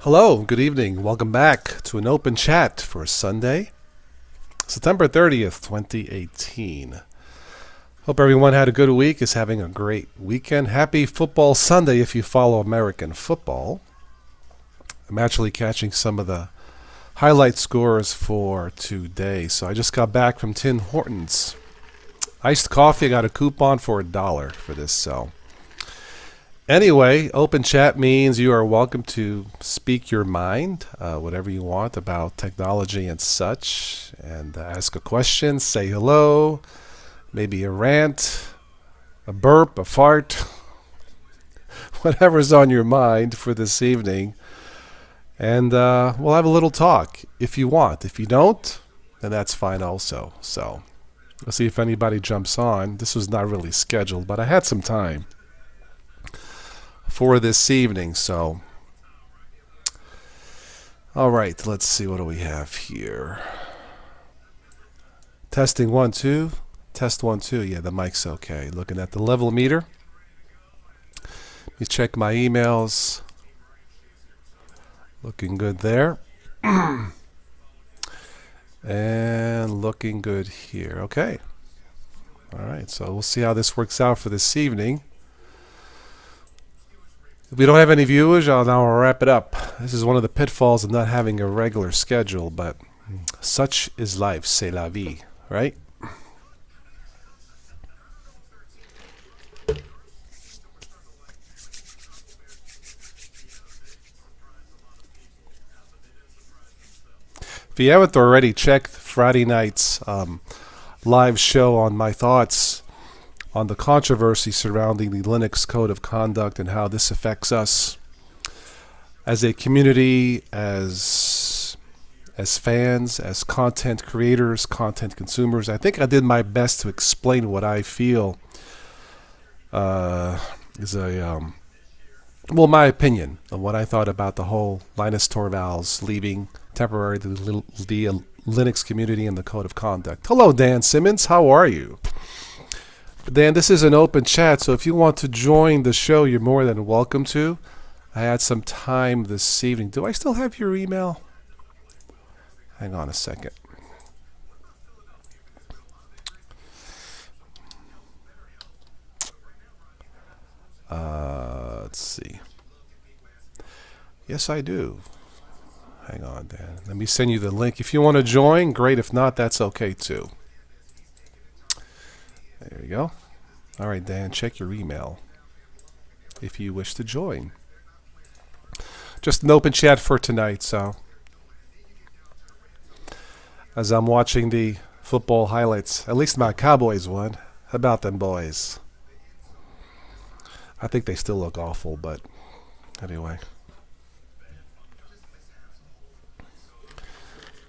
Hello, good evening. Welcome back to an open chat for Sunday, September 30th, 2018. Hope everyone had a good week, is having a great weekend. Happy Football Sunday if you follow American football. I'm actually catching some of the highlight scores for today. So I just got back from Tim Hortons. Iced coffee, I got a coupon for $1 for this, so. Anyway, open chat means you are welcome to speak your mind, whatever you want about technology and such, and ask a question, say hello, maybe a rant, a burp, a fart, whatever's on your mind for this evening. And we'll have a little talk if you want. If you don't, then that's fine also. So we'll see if anybody jumps on. This was not really scheduled, but I had some time for this evening. So, all right, let's see, what do we have here? Testing 1 2, test 1 2. Yeah, the mic's okay. Looking at the level meter. Let me check my emails. Looking good there. And looking good here. Okay. All right, so we'll see how this works out for this evening. If we don't have any viewers, I'll now wrap it up. This is one of the pitfalls of not having a regular schedule, but such is life, c'est la vie, right? If you haven't already checked Friday night's live show on my thoughts on the controversy surrounding the Linux Code of Conduct and how this affects us as a community, as fans, as content creators, content consumers. I think I did my best to explain what I feel is my opinion on what I thought about the whole Linus Torvalds leaving temporarily the Linux community and the Code of Conduct. Hello, Dan Simmons. How are you? Dan, this is an open chat, so if you want to join the show, you're more than welcome to. I had some time this evening. Do I still have your email? Hang on a second. Let's see. Yes, I do. Hang on, Dan. Let me send you the link. If you want to join, great. If not, that's okay too. There you go. All right, Dan, check your email if you wish to join. Just an open chat for tonight, so as I'm watching the football highlights, at least my Cowboys won. How about them boys? I think they still look awful, but anyway.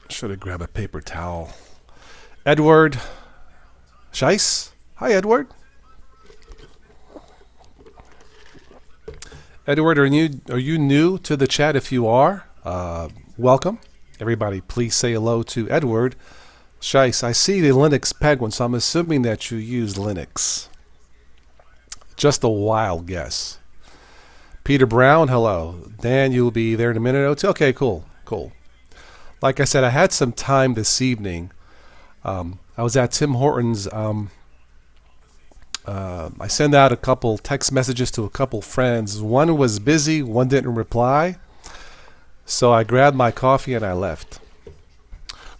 Should have grabbed a paper towel. Edward Scheiss? Hi, Edward. Edward, are you new to the chat? If you are, welcome. Everybody, please say hello to Edward Scheiss. I see the Linux Penguin, so I'm assuming that you use Linux. Just a wild guess. Peter Brown, hello. Dan, you'll be there in a minute or two. Okay, cool. Like I said, I had some time this evening. I was at Tim Hortons. I sent out a couple text messages to a couple friends. One was busy, one didn't reply. So I grabbed my coffee and I left.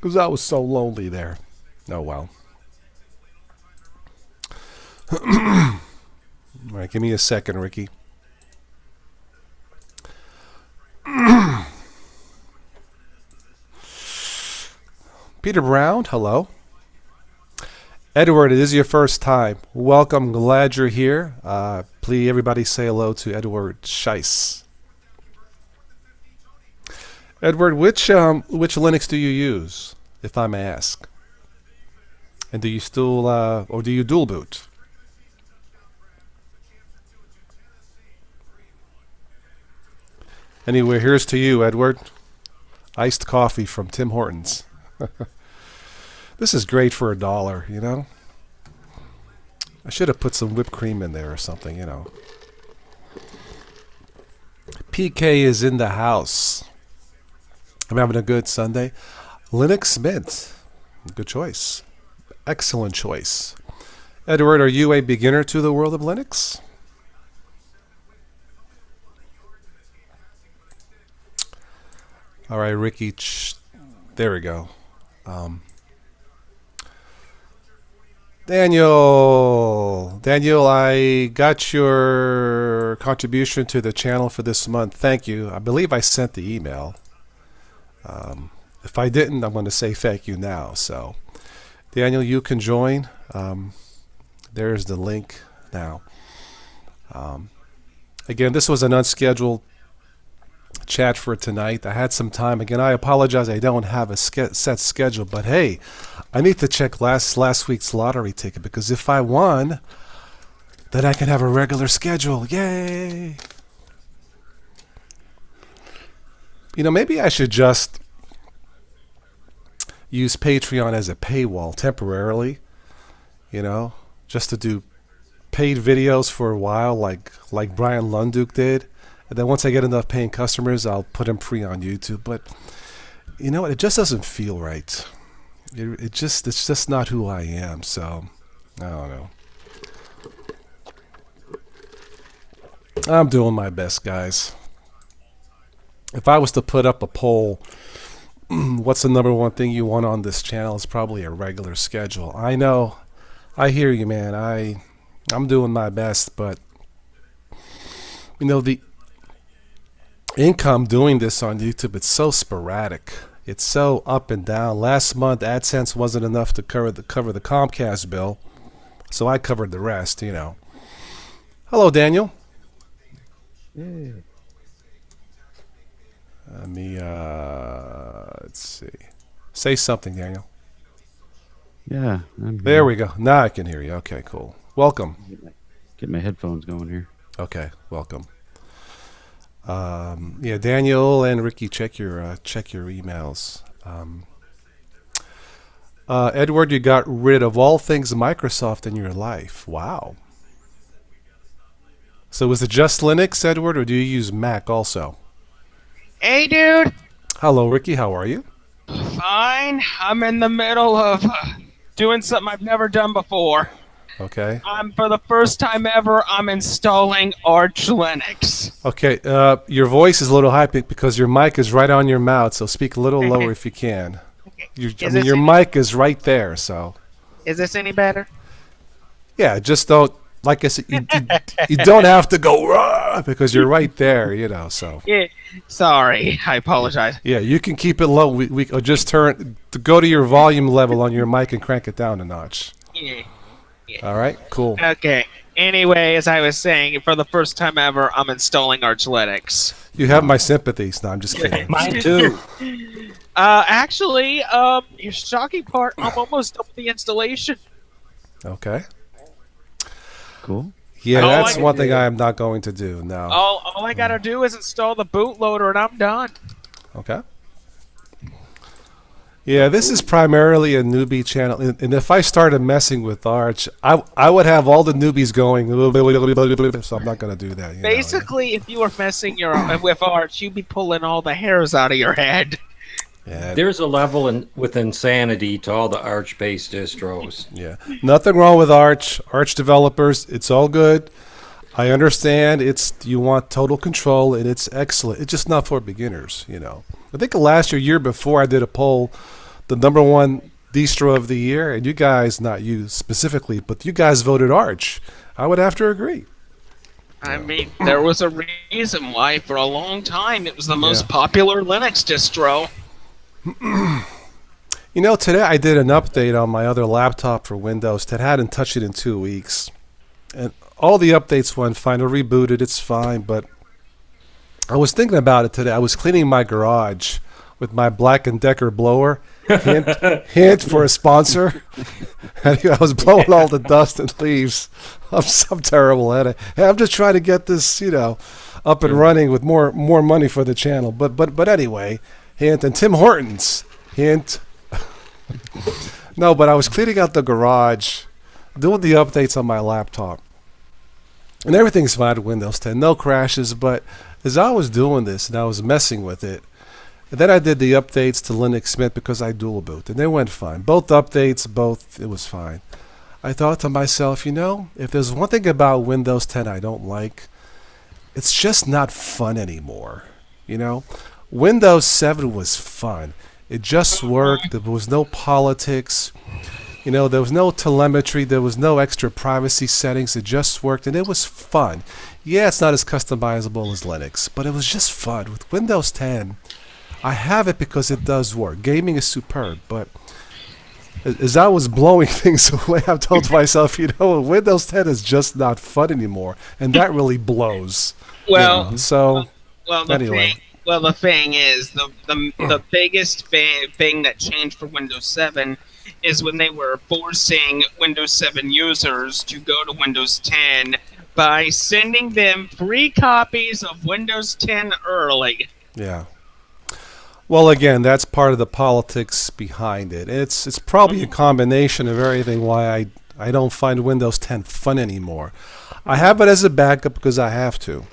Because I was so lonely there. Oh, well. All right, give me a second, Ricky. Peter Brown, hello. Edward, it is your first time. Welcome, glad you're here. Please, everybody say hello to Edward Scheiss. Edward, which Linux do you use, if I may ask? And do you still, or do you dual boot? Anyway, here's to you, Edward. Iced coffee from Tim Hortons. This is great for $1, you know? I should have put some whipped cream in there or something, you know. PK is in the house. I'm having a good Sunday. Linux Mint. Good choice. Excellent choice. Edward, are you a beginner to the world of Linux? All right, Ricky. There we go. Daniel, I got your contribution to the channel for this month. Thank you. I believe I sent the email. If I didn't, I'm going to say thank you now. So, Daniel, you can join. There's the link now. Again, this was an unscheduled chat for tonight. I had some time. Again, I apologize. I don't have a set schedule, but hey, I need to check last week's lottery ticket, because if I won, then I can have a regular schedule. Yay! You know, maybe I should just use Patreon as a paywall temporarily, you know, just to do paid videos for a while, like Brian Lunduke did. And then once I get enough paying customers, I'll put them free on YouTube. But you know what? It just doesn't feel right. It's just not who I am. So I don't know. I'm doing my best, guys. If I was to put up a poll, what's the number one thing you want on this channel? It's probably a regular schedule. I know. I hear you, man. I'm doing my best, but you know, the income doing this on YouTube, it's so sporadic. It's so up and down. Last month, AdSense wasn't enough to cover the Comcast bill, so I covered the rest, you know. Hello, Daniel. Yeah. Let me, let's see. Say something, Daniel. Yeah, I'm here. There we go. Now I can hear you. Okay, cool. Welcome. Get my headphones going here. Okay, welcome. Yeah, Daniel and Ricky, check your emails. Edward, you got rid of all things Microsoft in your life. Wow. So is it just Linux, Edward, or do you use Mac also? Hey, dude. Hello, Ricky. How are you? Fine. I'm in the middle of doing something I've never done before. Okay. For the first time ever, I'm installing Arch Linux. Okay. Your voice is a little high because your mic is right on your mouth, so speak a little lower if you can. Your mic is right there, so. Is this any better? Yeah, just don't. Like I said, you don't have to go "Rah," because you're right there, you know. So. Yeah. Sorry. I apologize. Yeah, you can keep it low. We just go to your volume level on your mic and crank it down a notch. Yeah. All right, cool. Okay. Anyway, as I was saying, for the first time ever, I'm installing Arch Linux. You have my sympathies. No, I'm just kidding. Mine too. Actually, your shocking part, I'm almost done with the installation. Okay. Cool. Yeah, Oh, that's I- one thing I am not going to do. No. All I gotta do is install the bootloader and I'm done. Okay. Yeah, this is primarily a newbie channel, and if I started messing with Arch, I would have all the newbies going. So I'm not going to do that. You know. Basically, if you were messing with Arch, you'd be pulling all the hairs out of your head. Yeah. There's a level with insanity to all the Arch-based distros. Yeah, nothing wrong with Arch. Arch developers, it's all good. I understand you want total control, and it's excellent. It's just not for beginners, you know. I think last year before, I did a poll, the #1 distro of the year, and you guys, not you specifically, but you guys voted Arch. I would have to agree. I mean, there was a reason why for a long time it was the most popular Linux distro. You know, today I did an update on my other laptop for Windows that hadn't touched it in 2 weeks. And all the updates went fine. I rebooted, it's fine, but I was thinking about it today. I was cleaning my garage with my Black & Decker blower. Hint for a sponsor. And I was blowing all the dust and leaves. I'm terrible at it. And I'm just trying to get this, you know, up and running with more money for the channel. But anyway, hint. And Tim Hortons, hint. No, but I was cleaning out the garage, doing the updates on my laptop. And everything's fine with Windows 10. No crashes, but as I was doing this and I was messing with it, and then I did the updates to Linux Mint because I dual boot, and they went fine. Both updates, it was fine. I thought to myself, if there's one thing about Windows 10 I don't like, it's just not fun anymore. Windows 7 was fun. It just worked. There was no politics. There was no telemetry. There was no extra privacy settings. It just worked, and it was fun. Yeah, it's not as customizable as Linux, but it was just fun. With Windows 10, I have it because it does work. Gaming is superb, but as I was blowing things away, I told myself, Windows 10 is just not fun anymore, and that really blows. Well, so the anyway. thing is, the biggest thing that changed for Windows 7 is when they were forcing Windows 7 users to go to Windows 10 by sending them free copies of Windows 10 early. Yeah. Well, again, that's part of the politics behind it. It's probably a combination of everything why I don't find Windows 10 fun anymore. I have it as a backup because I have to.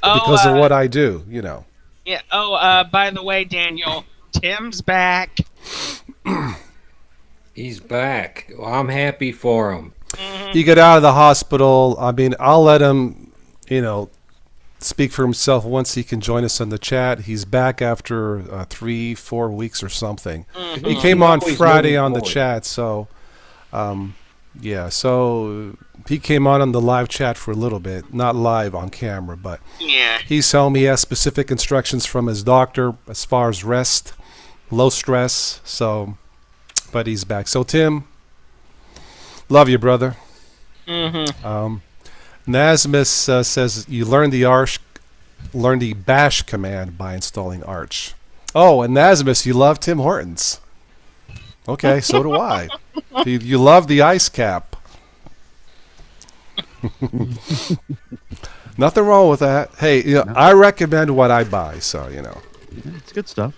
Because of what I do, Yeah. By the way, Daniel, Tim's back. He's back. Well, I'm happy for him. He got out of the hospital. I mean, I'll let him, speak for himself once he can join us on the chat. He's back after 3-4 weeks or something. He came on Friday on the chat, so yeah. So he came on the live chat for a little bit, not live on camera, but Yeah. he's telling me he has specific instructions from his doctor as far as rest, low stress. So, but he's back. So Tim, love you, brother. Nasmus says you learned the bash command by installing Arch. Oh, and Nasmus, you love Tim Hortons. Okay, so do I. You love the ice cap. Nothing wrong with that. Hey, I recommend what I buy, so Yeah, it's good stuff.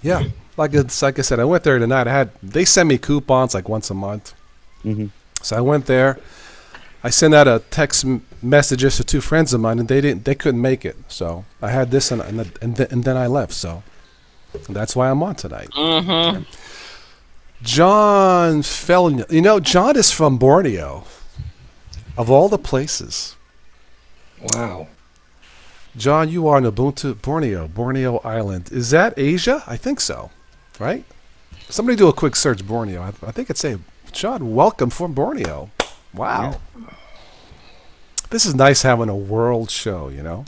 Yeah, like I said, I went there tonight. They send me coupons like once a month. So I went there. I sent out a text messages to 2 friends of mine, and they couldn't make it. So I had this, and then I left. So that's why I'm on tonight. John Fellon, John is from Borneo, of all the places. Wow. John, you are in Ubuntu, Borneo Island. Is that Asia? I think so, right? Somebody do a quick search, Borneo. I think it'd say, John, welcome from Borneo. Wow. Yeah. This is nice having a world show, Yeah,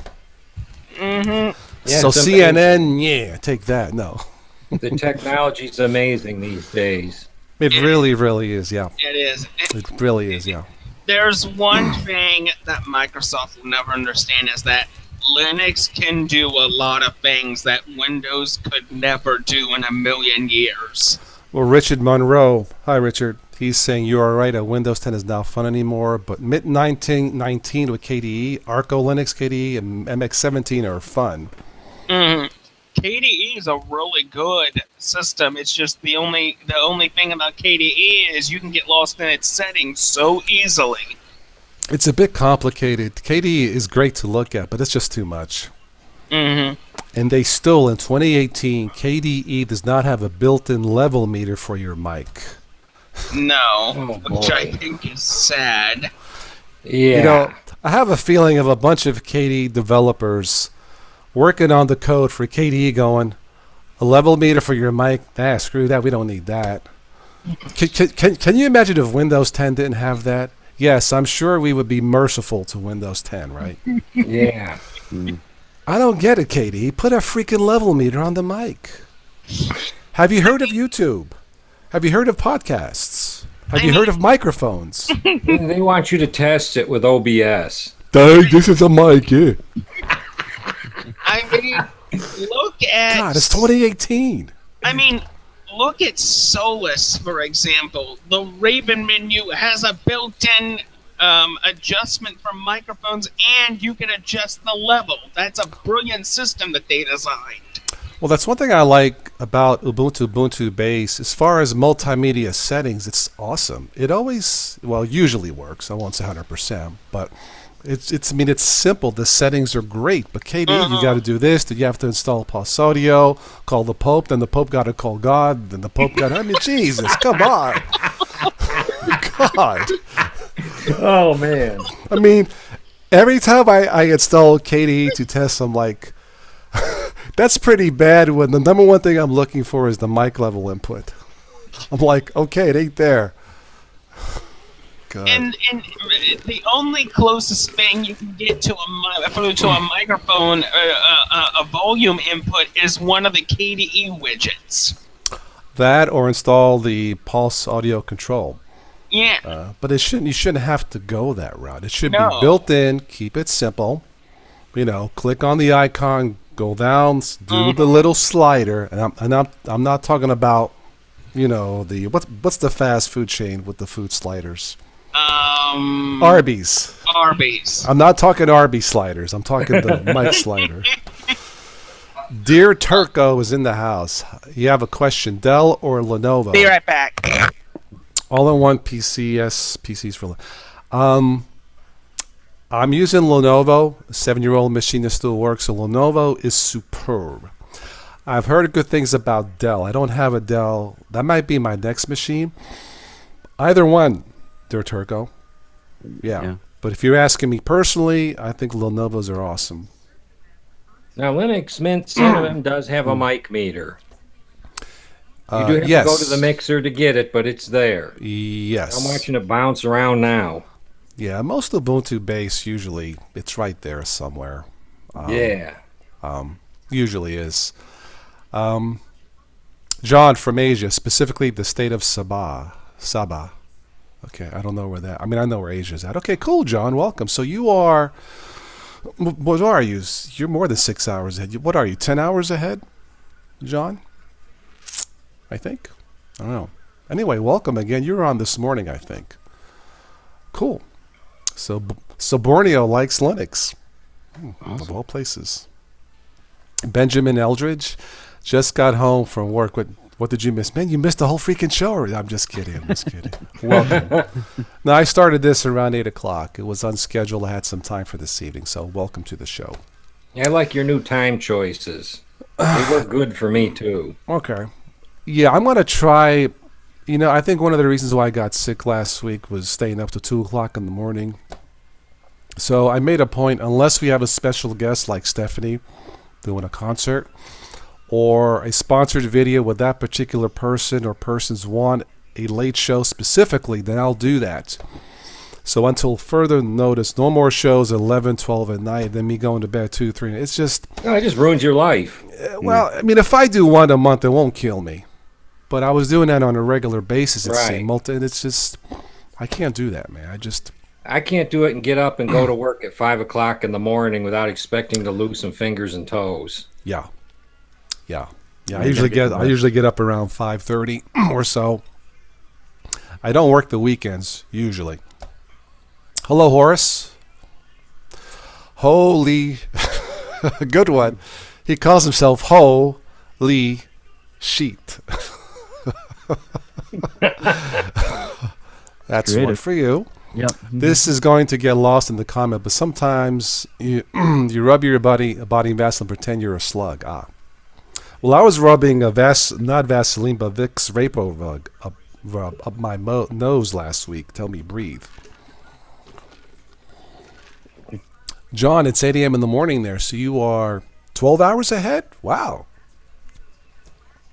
so CNN, yeah, take that. No. The technology's amazing these days. It really, really is, yeah. It is. It really is, yeah. There's one thing that Microsoft will never understand is that Linux can do a lot of things that Windows could never do in a million years. Well, Richard Monroe, hi Richard, he's saying you are right, Windows 10 is not fun anymore, but MIT 19 with KDE, Arco Linux KDE, and MX17 are fun. KDE is a really good system. It's just the only thing about KDE is you can get lost in its settings so easily. It's a bit complicated. KDE is great to look at, but it's just too much. And they still, in 2018, KDE does not have a built-in level meter for your mic. No, which I think is sad. Yeah. I have a feeling of a bunch of KDE developers working on the code for KDE going, a level meter for your mic? Nah, screw that. We don't need that. Can you imagine if Windows 10 didn't have that? Yes, I'm sure we would be merciful to Windows 10, right? Yeah. I don't get it, KDE. Put a freaking level meter on the mic. Have you heard of YouTube? Have you heard of podcasts? Have you heard of microphones? They want you to test it with OBS. Dang, this is a mic, yeah. I mean, look at... God, it's 2018. I mean, look at Solus, for example. The Raven menu has a built-in adjustment for microphones, and you can adjust the level. That's a brilliant system that they designed. Well, that's one thing I like about Ubuntu Base. As far as multimedia settings, it's awesome. It always, well, usually works. I won't say 100%, but I mean, it's simple. The settings are great. But KD, you got to do this. Then you have to install Pulse Audio, call the Pope. Then the Pope got to call God. Then the Pope got. I mean, Jesus, come on, God. Oh man. I mean, every time I install KDE to test, I'm like, that's pretty bad when the number one thing I'm looking for is the mic level input. I'm like, okay, it ain't there. God. And the only closest thing you can get to a microphone, a volume input, is one of the KDE widgets. That or install the Pulse Audio Control. Yeah. But you shouldn't have to go that route. It should No. be built in. Keep it simple. Click on the icon, go down, do the little slider, and I'm not talking about, what's the fast food chain with the food sliders? Arby's. Arby's. I'm not talking Arby's sliders. I'm talking the mic slider. Dear Turco is in the house. You have a question, Dell or Lenovo? Be right back. All-in-one PCs for. I'm using Lenovo. A 7-year-old machine that still works. So Lenovo is superb. I've heard good things about Dell. I don't have a Dell. That might be my next machine. Either one, dear Turco. Yeah. But if you're asking me personally, I think Lenovo's are awesome. Now, Linux Mint Cinnamon does have a mic meter. You do have yes. to go to the mixer to get it, but it's there. Yes. I'm watching it bounce around now. Yeah, most Ubuntu base usually it's right there somewhere. Yeah. Usually is. John from Asia, specifically the state of Sabah. Okay, I don't know where that. I mean, I know where Asia's at. Okay, cool, John. Welcome. So you are. What are you? You're more than 6 hours ahead. What are you? 10 hours ahead, John? I think. I don't know. Anyway, welcome again. You were on this morning, I think. Cool. So Borneo likes Linux. Awesome. Of all places. Benjamin Eldridge just got home from work. What did you miss? Man, you missed the whole freaking show. I'm just kidding. Welcome. Now, I started this around 8 o'clock. It was unscheduled. I had some time for this evening, so welcome to the show. I like your new time choices. They work good for me, too. Okay. Yeah, I'm going to try. I think one of the reasons why I got sick last week was staying up to 2 o'clock in the morning. So I made a point, unless we have a special guest like Stephanie doing a concert or a sponsored video with that particular person or persons want a late show specifically, then I'll do that. So until further notice, no more shows at 11, 12 at night, then me going to bed 2, 3. It's just... No, it just ruins your life. Well, I mean, if I do one a month, it won't kill me. But I was doing that on a regular basis. And it's just... I can't do that, man. I can't do it and get up and go to work at 5 o'clock in the morning without expecting to lose some fingers and toes. Yeah. I usually get up around 5:30 or so. I don't work the weekends usually. Hello, Horace. Holy, good one. He calls himself Holy Sheet. That's one for you. Yep. This is going to get lost in the comment, but sometimes you rub your body Vaseline, pretend you're a slug. Well, I was rubbing not Vaseline, but Vicks Rapo rub up my nose last week. Tell me, breathe. John, it's 8 a.m. in the morning there, so you are 12 hours ahead? Wow.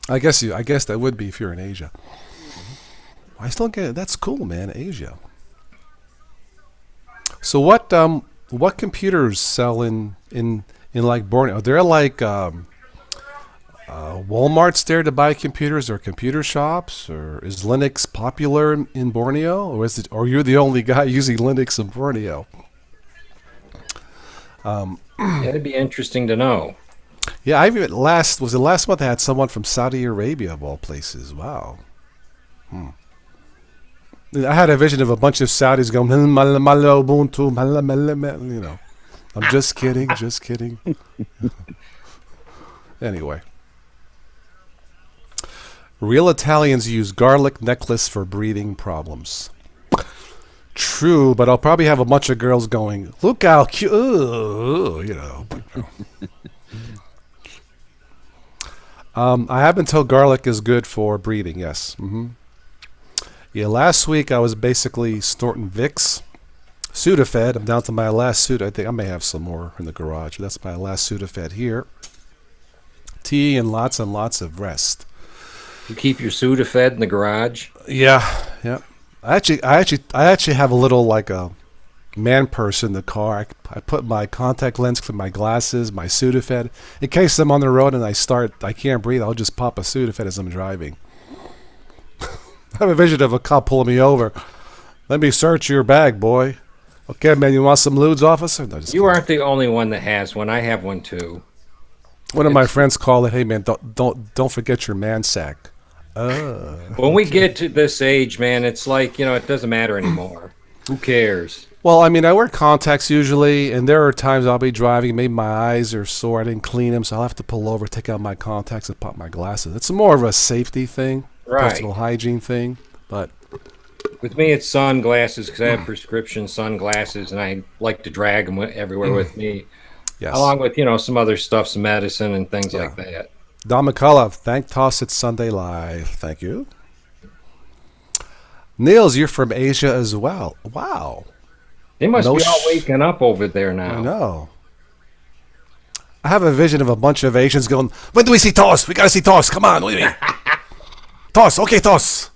I guess that would be if you're in Asia. I still get that's cool, man. Asia. So what computers sell in like Borneo? Are there like Walmart's there to buy computers, or computer shops, or is Linux popular in Borneo, or you're the only guy using Linux in Borneo? That'd be interesting to know. Yeah, last month I had someone from Saudi Arabia of all places. Wow. I had a vision of a bunch of Saudis going, I'm just kidding. Anyway. Real Italians use garlic necklace for breathing problems. True, but I'll probably have a bunch of girls going, look how cute, you know. I have been told garlic is good for breathing, yes. Yeah, last week I was basically snorting Vicks. Sudafed, I'm down to my last Sudafed. I think I may have some more in the garage. That's my last Sudafed here. Tea and lots of rest. You keep your Sudafed in the garage? Yeah. I actually have a little like a man purse in the car. I put my contact lens, my glasses, my Sudafed. In case I'm on the road and I can't breathe, I'll just pop a Sudafed as I'm driving. I have a vision of a cop pulling me over. Let me search your bag, boy. Okay, man, you want some ludes, officer? No, just You kidding. aren't the only one that has one. I have one too. One of my friends called it, hey man, don't forget your man sack. When we get to this age, man, it's like, it doesn't matter anymore. Who cares? Well, I mean, I wear contacts usually, and there are times I'll be driving, maybe my eyes are sore, I didn't clean them, so I'll have to pull over, take out my contacts, and pop my glasses. It's more of a safety thing, Right. personal hygiene thing, but With me, it's sunglasses because I have prescription sunglasses, and I like to drag them everywhere with me, yes. along with some other stuff, some medicine and things like that. Don McCullough, thank Toss It Sunday Live. Thank you. Niels, you're from Asia as well. Wow. They must No be all sh- waking up over there I now. know. I have a vision of a bunch of Asians going, when do we see Toss? We gotta see Toss. Come on, what do you mean? Toss, okay, Toss.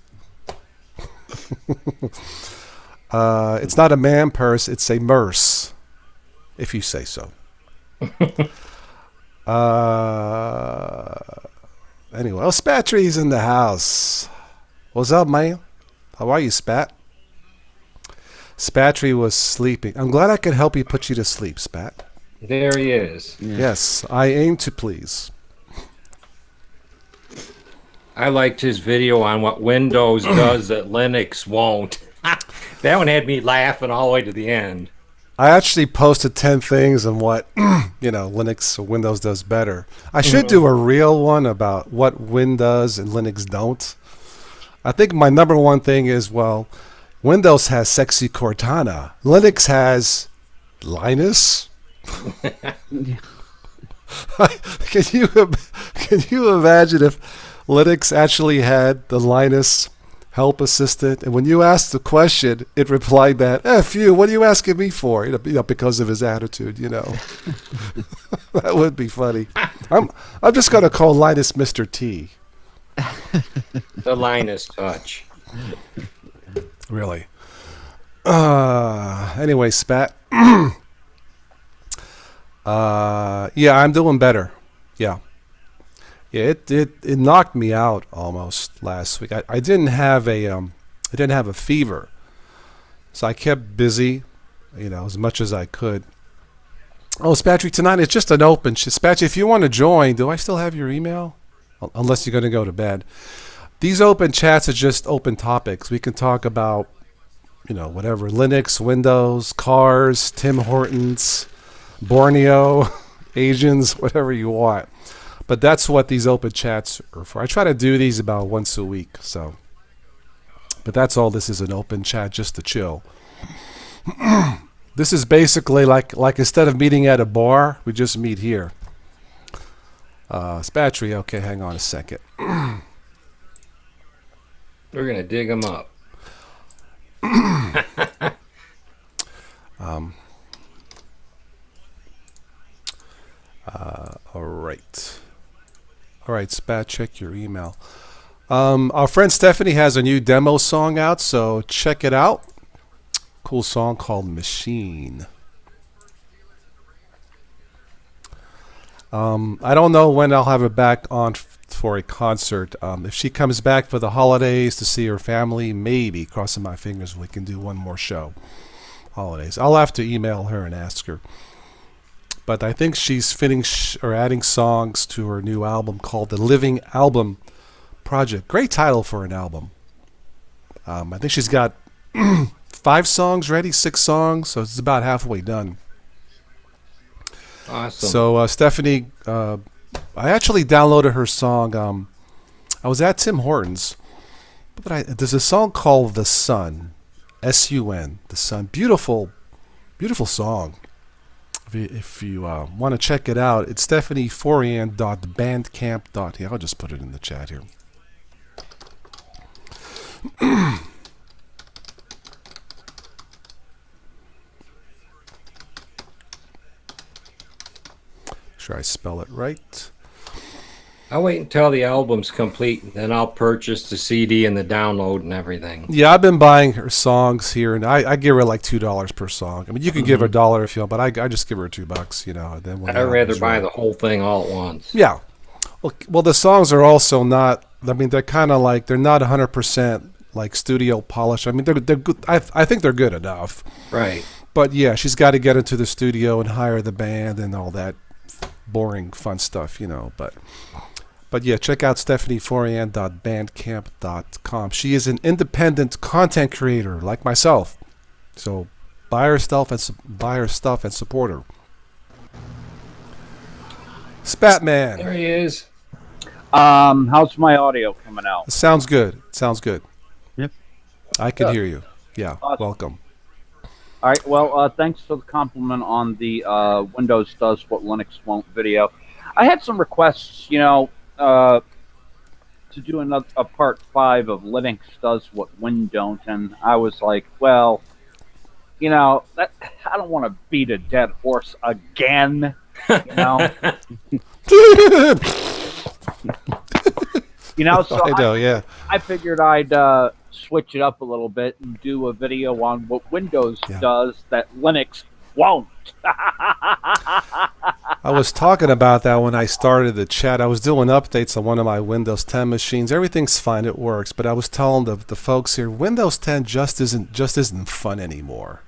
It's not a man purse, it's a merce, if you say so. Anyway, Spatry's in the house. What's up, man? How are you, Spat? Spatry was sleeping. I'm glad I could help you put you to sleep, Spat. There he is. Yes, I aim to please. I liked his video on what Windows does that Linux won't. That one had me laughing all the way to the end. I actually posted 10 things on what, Linux or Windows does better. I should do a real one about what Windows and Linux don't. I think my number one thing is, well, Windows has sexy Cortana. Linux has Linus. Can you imagine if Linux actually had the Linus help assistant, and when you asked the question, it replied that, F you, what are you asking me for? Because of his attitude, That would be funny. I'm just going to call Linus Mr. T. The Linus touch. Really. Anyway, Spat. Yeah, I'm doing better. Yeah. Yeah, it knocked me out almost last week. I didn't have a fever, so I kept busy, as much as I could. Oh, Spatry, tonight it's just an open. Spatry, if you want to join, do I still have your email? Unless you're going to go to bed. These open chats are just open topics. We can talk about, whatever, Linux, Windows, cars, Tim Hortons, Borneo, Asians, whatever you want. But that's what these open chats are for. I try to do these about once a week, so. But that's all this is, an open chat, just to chill. This is basically like instead of meeting at a bar, we just meet here. Spatry, okay, hang on a second. We're going to dig him up. All right, Spat, check your email. Our friend Stephanie has a new demo song out, so check it out. Cool song called Machine. I don't know when I'll have her back on for a concert. If she comes back for the holidays to see her family, maybe, crossing my fingers, we can do one more show. Holidays. I'll have to email her and ask her. But I think she's adding songs to her new album called the Living Album Project. Great title for an album. I think she's got 5 songs ready, 6 songs, so it's about halfway done. Awesome. So Stephanie, I actually downloaded her song I was at Tim Hortons, but there's a song called "The Sun," S-U-N, "The Sun." Beautiful, beautiful song. If you want to check it out, it's stephanieforian.bandcamp. Yeah, I'll just put it in the chat here. Sure I spell it right. I'll wait until the album's complete, and then I'll purchase the CD and the download and everything. Yeah, I've been buying her songs here, and I give her like $2 per song. I mean, you can give her $1 if you want, but I just give her $2, you know. Then when I'd rather buy the whole thing all at once. Yeah. Well, the songs are also not. I mean, they're kind of like they're not 100% like studio polish. I mean, they're good. I think they're good enough. Right. But yeah, she's got to get into the studio and hire the band and all that boring fun stuff, you know. But yeah, check out stephanieforian.bandcamp.com. She is an independent content creator like myself. So buy her stuff and support her. Spatman. There he is. How's my audio coming out? Sounds good. Sounds good. Yep. I can hear you. Yeah. Awesome. Welcome. All right. Well, thanks for the compliment on the Windows does what Linux won't video. I had some requests, you know, to do a part 5 of Linux does what Win don't, and I was like, well, you know, I don't want to beat a dead horse again, you know. You know, so I know, yeah. I figured I'd switch it up a little bit and do a video on what Windows does that Linux won't. I was talking about that when I started the chat. I was doing updates on one of my Windows 10 machines. Everything's fine, it works, but I was telling the folks here, Windows 10 just isn't fun anymore.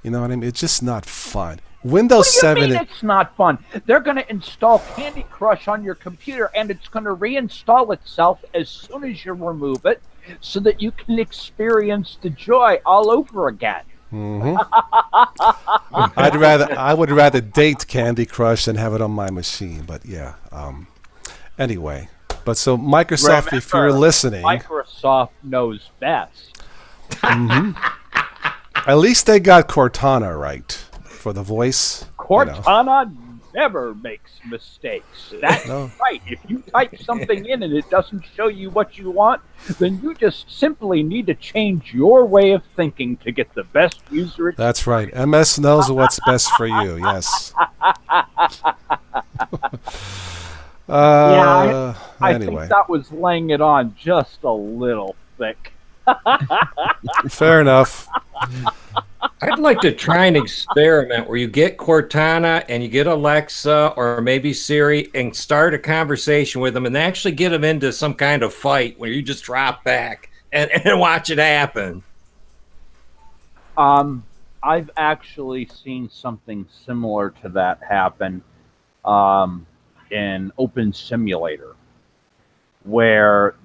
You know what I mean? It's just not fun. Windows What do you 7 mean it's not fun? They're going to install Candy Crush on your computer, and it's going to reinstall itself as soon as you remove it, so that you can experience the joy all over again. Mm-hmm. I would rather date Candy Crush than have it on my machine. But yeah. Anyway, but so Microsoft, Remember, if you're listening, Microsoft knows best. at least they got Cortana right for the voice. Cortana never makes mistakes. That's No. right. If you type something in and it doesn't show you what you want, then you just simply need to change your way of thinking to get the best user experience. That's right. MS knows what's best for you. Yes. I Anyway, think that was laying it on just a little thick. fair enough. I'd like to try an experiment where you get Cortana and you get Alexa or maybe Siri and start a conversation with them and actually get them into some kind of fight where you just drop back and watch it happen. I've actually seen something similar to that happen in Open Simulator, where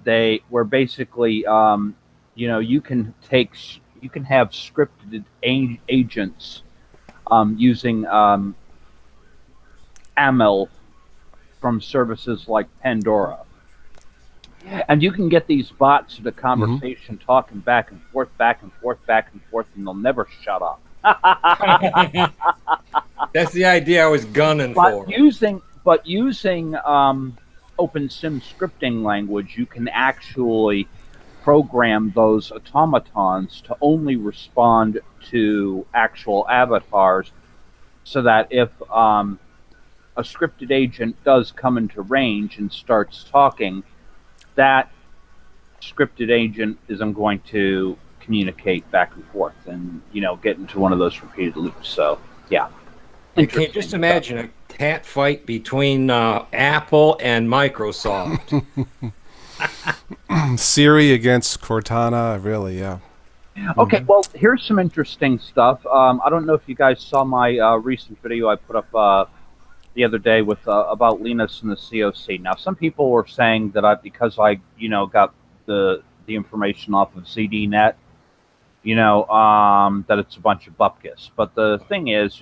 basically you know, you can have scripted agents using AML from services like Pandora. And you can get these bots in a conversation talking back and forth, and they'll never shut up. That's the idea I was gunning for. But using OpenSim scripting language, you can actually program those automatons to only respond to actual avatars, so that if a scripted agent does come into range and starts talking, that scripted agent isn't going to communicate back and forth and, you know, get into one of those repeated loops. So, yeah. You can just imagine a cat fight between Apple and Microsoft. Siri against Cortana, really, yeah. Okay, well, here's some interesting stuff. I don't know if you guys saw my recent video I put up the other day with about Linus and the COC. Now, some people were saying that because I got the information off of ZDNet, that it's a bunch of bupkis. But the thing is,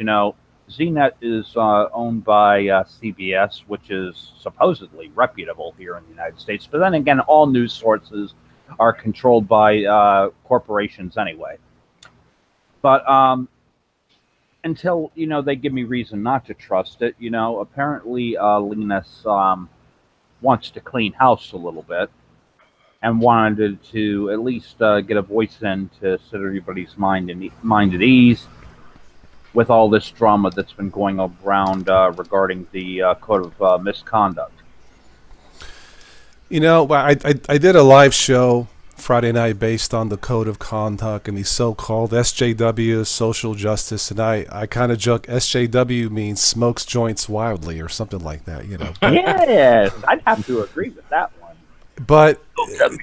ZNet is owned by CBS, which is supposedly reputable here in the United States. But then again, all news sources are controlled by corporations anyway. But until they give me reason not to trust it, apparently Linus wants to clean house a little bit and wanted to at least get a voice in to set everybody's mind at ease with all this drama that's been going around regarding the code of misconduct. I did a live show Friday night based on the code of conduct and the so-called SJW, social justice, and I kind of joke SJW means smokes joints wildly or something like that, Yes, I'd have to agree with that one. But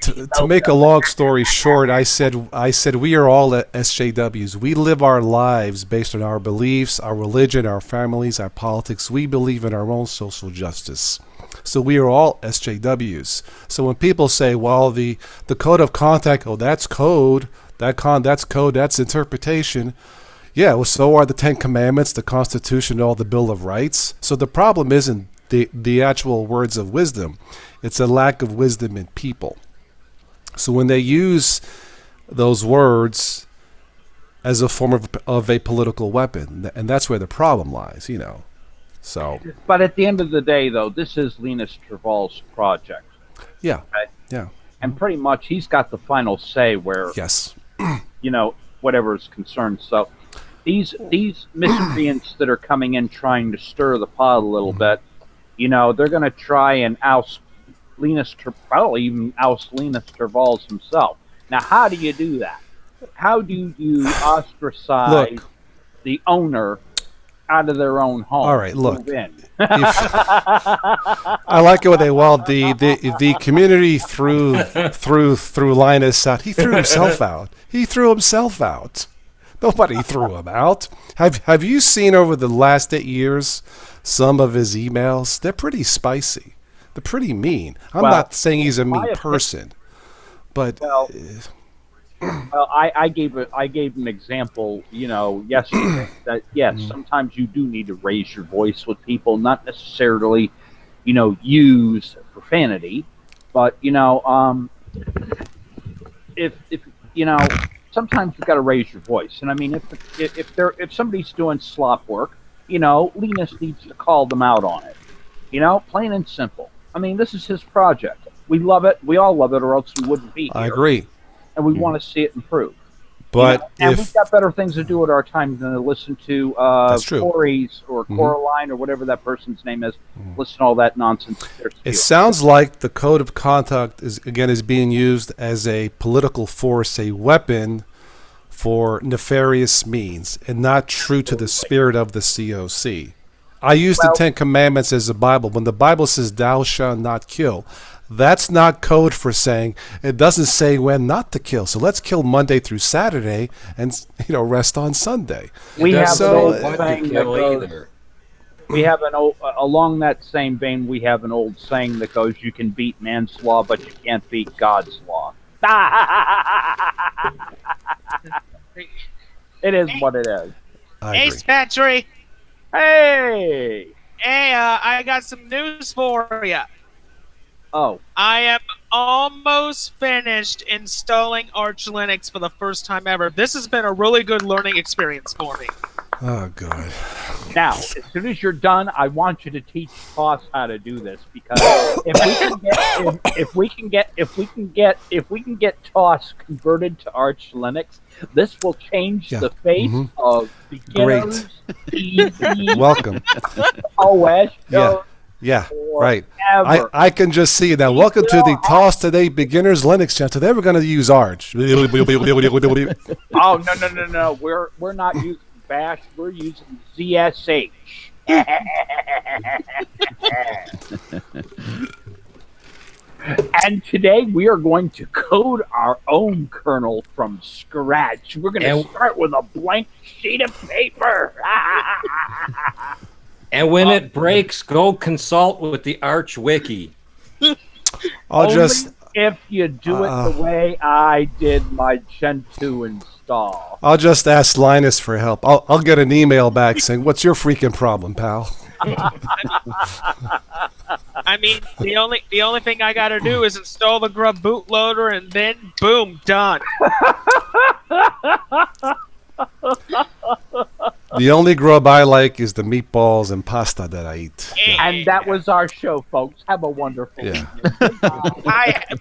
to make a long story short, I said we are all SJWs. We live our lives based on our beliefs, our religion, our families, our politics. We believe in our own social justice. So we are all SJWs. So when people say, well, the code of conduct, that's code, that's code, that's interpretation. Yeah, well, so are the Ten Commandments, the Constitution, all the Bill of Rights. So the problem isn't the actual words of wisdom. It's a lack of wisdom in people. So when they use those words as a form of a political weapon, and that's where the problem lies, So, but at the end of the day, though, this is Linus Torvalds' project. Yeah, right? Yeah. And pretty much he's got the final say where, yes, whatever is concerned. So these miscreants that are coming in trying to stir the pot a little bit, they're going to try and oust probably even oust Linus Torvalds himself. Now, how do you do that? How do you ostracize the owner out of their own home? All right, look. I like it when they the community threw Linus out. He threw himself out. He threw himself out. Nobody threw him out. Have you seen over the last 8 years some of his emails? They're pretty spicy. They're pretty mean. I'm not saying he's a mean person, but I gave an example, yesterday that yes, sometimes you do need to raise your voice with people, not necessarily, use profanity, but if sometimes you've got to raise your voice. And I mean, if somebody's doing slop work, Linus needs to call them out on it. Plain and simple. I mean, this is his project. We love it. We all love it, or else we wouldn't be here. I agree. And we want to see it improve. But and we've got better things to do with our time than to listen to Corey's or Coraline or whatever that person's name is. Listen to all that nonsense. It sounds like the code of conduct is being used as a political force, a weapon for nefarious means, and not true to the spirit of the COC. I use the Ten Commandments as a Bible. When the Bible says thou shalt not kill, that's not code for saying, it doesn't say when not to kill. So let's kill Monday through Saturday and rest on Sunday. We have along that same vein, we have an old saying that goes, you can beat man's law, but you can't beat God's law. It is what it is. Ace Patrick. Hey, I got some news for you. Oh. I am almost finished installing Arch Linux for the first time ever. This has been a really good learning experience for me. Oh, God. Now, as soon as you're done, I want you to teach Toss how to do this, because if we can get Toss converted to Arch Linux, this will change the face of beginners. Easy. Welcome. OS. Yeah, right. I can just see that. Welcome to the Toss Today Beginners Linux channel. Today we're going to use Arch. Oh, no. We're not using Bash. We're using ZSH. And today we are going to code our own kernel from scratch. We're going to start with a blank sheet of paper. And when it breaks, go consult with the Arch Wiki. If you do it the way I did my Gentoo install. install. I'll just ask Linus for help. I'll get an email back saying, "What's your freaking problem, pal?" I mean, the only thing I gotta do is install the Grub bootloader, and then boom, done. The only grub I like is the meatballs and pasta that I eat. And that was our show, folks. Have a wonderful Yeah. evening.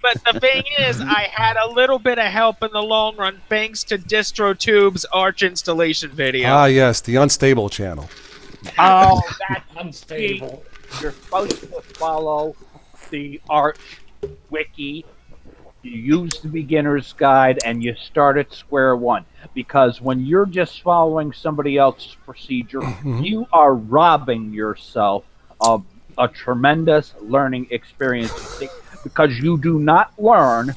But the thing is, I had a little bit of help in the long run thanks to DistroTube's Arch installation video. Ah, yes, the unstable channel. Oh, that's Unstable. You're supposed to follow the Arch wiki. You use the beginner's guide and you start at square one. Because when you're just following somebody else's procedure, you are robbing yourself of a tremendous learning experience. Because you do not learn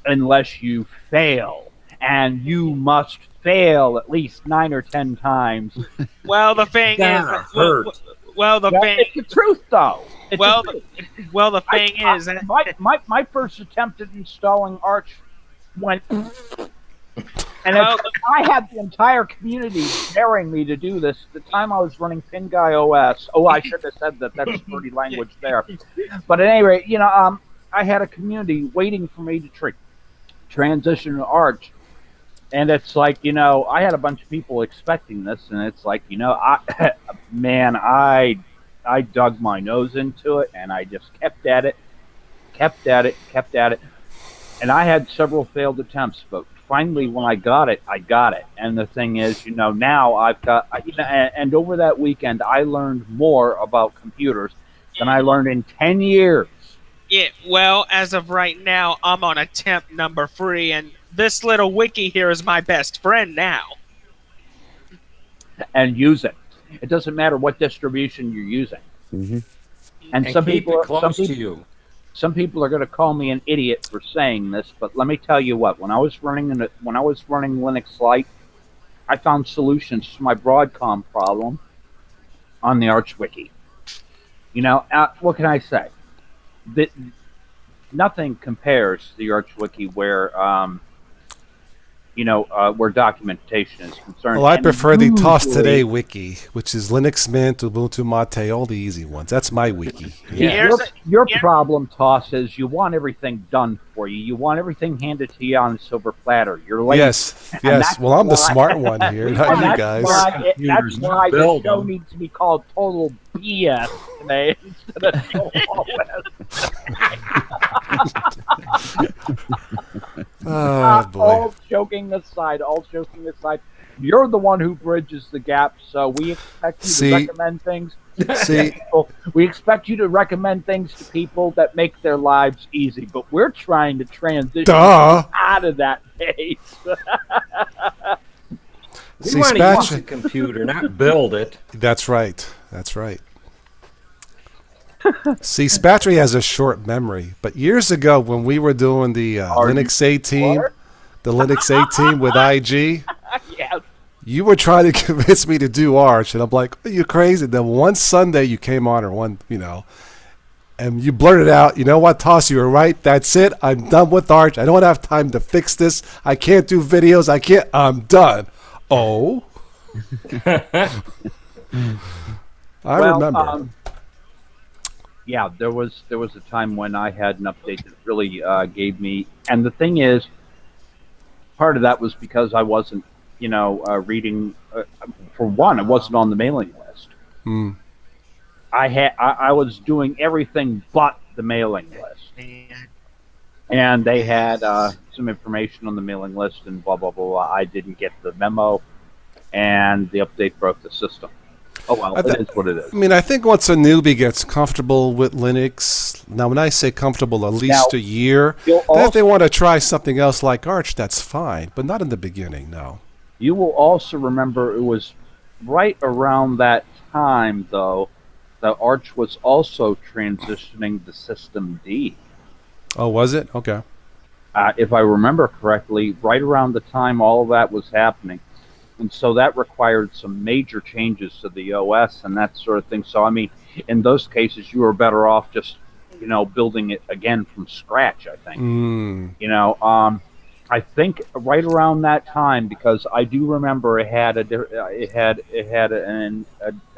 unless you fail. And you must fail at least 9 or 10 times. Well, the thing Gotta is, hurt. well, the Well, thing, it's the truth, though. It's well, the truth. the thing is, My first attempt at installing Arch went, and Well, I had the entire community daring me to do this. The time I was running PinGuy OS. Oh, I should have said that. That's dirty language there. But at any rate, I had a community waiting for me to transition to Arch. And it's like, I had a bunch of people expecting this, and it's like, I dug my nose into it, and I just kept at it. And I had several failed attempts, but finally, when I got it. And the thing is, now I've got, and over that weekend, I learned more about computers than I learned in 10 years. yeah. Well, as of right now, I'm on attempt number 3, and this little wiki here is my best friend now. And use it. It doesn't matter what distribution you're using. Mm-hmm. And some keep people, it close to you. some people are going to call me an idiot for saying this, but let me tell you what. When I was running Linux Lite, I found solutions to my Broadcom problem on the Arch Wiki. What can I say? Nothing compares to the Arch Wiki where documentation is concerned. Well, I And prefer the Toss usually- Today wiki, which is Linux Mint, Ubuntu Mate, all the easy ones. That's my wiki. Yeah. Your Yeah. problem, Toss, is you want everything done for you. You want everything handed to you on a silver platter. You're lazy. Yes, And yes. that's Well, I'm the why- smart one here, not And you that's guys. why, that's Computers why the build show them. needs to be called Total BS today instead of Total Oh boy. all joking aside, you're the one who bridges the gap. So we expect you See? to recommend things. See, We expect you to recommend things to people that make their lives easy, but we're trying to transition duh. out of that phase. We See, want to use Spatch- a computer, not build it. That's right. That's right. See, Spatry has a short memory, but years ago when we were doing the Linux A team, What? the Linux A team with IG, Yes. you were trying to convince me to do Arch, and I'm like, are you crazy? Then one Sunday you came on, and you blurted out, you know what, Toss, you were right. That's it. I'm done with Arch. I don't have time to fix this. I can't do videos. I'm done. Oh. I remember. Yeah, there was a time when I had an update that really gave me, and the thing is, part of that was because I wasn't, reading. For one, I wasn't on the mailing list. Hmm. I was doing everything but the mailing list, and they had some information on the mailing list and blah blah blah. I didn't get the memo, and the update broke the system. Oh well, it is what it is. I mean, I think once a newbie gets comfortable with Linux, now when I say comfortable, at least Now, a year, You'll then if they also, want to try something else like Arch, that's fine, but not in the beginning, no. you will also remember it was right around that time, though, that Arch was also transitioning to System D. Oh, was it? Okay. If I remember correctly, right around the time all of that was happening. And so that required some major changes to the OS and that sort of thing. So, I mean, in those cases, you were better off just, building it again from scratch, I think. Mm. I think right around that time, because I do remember it had a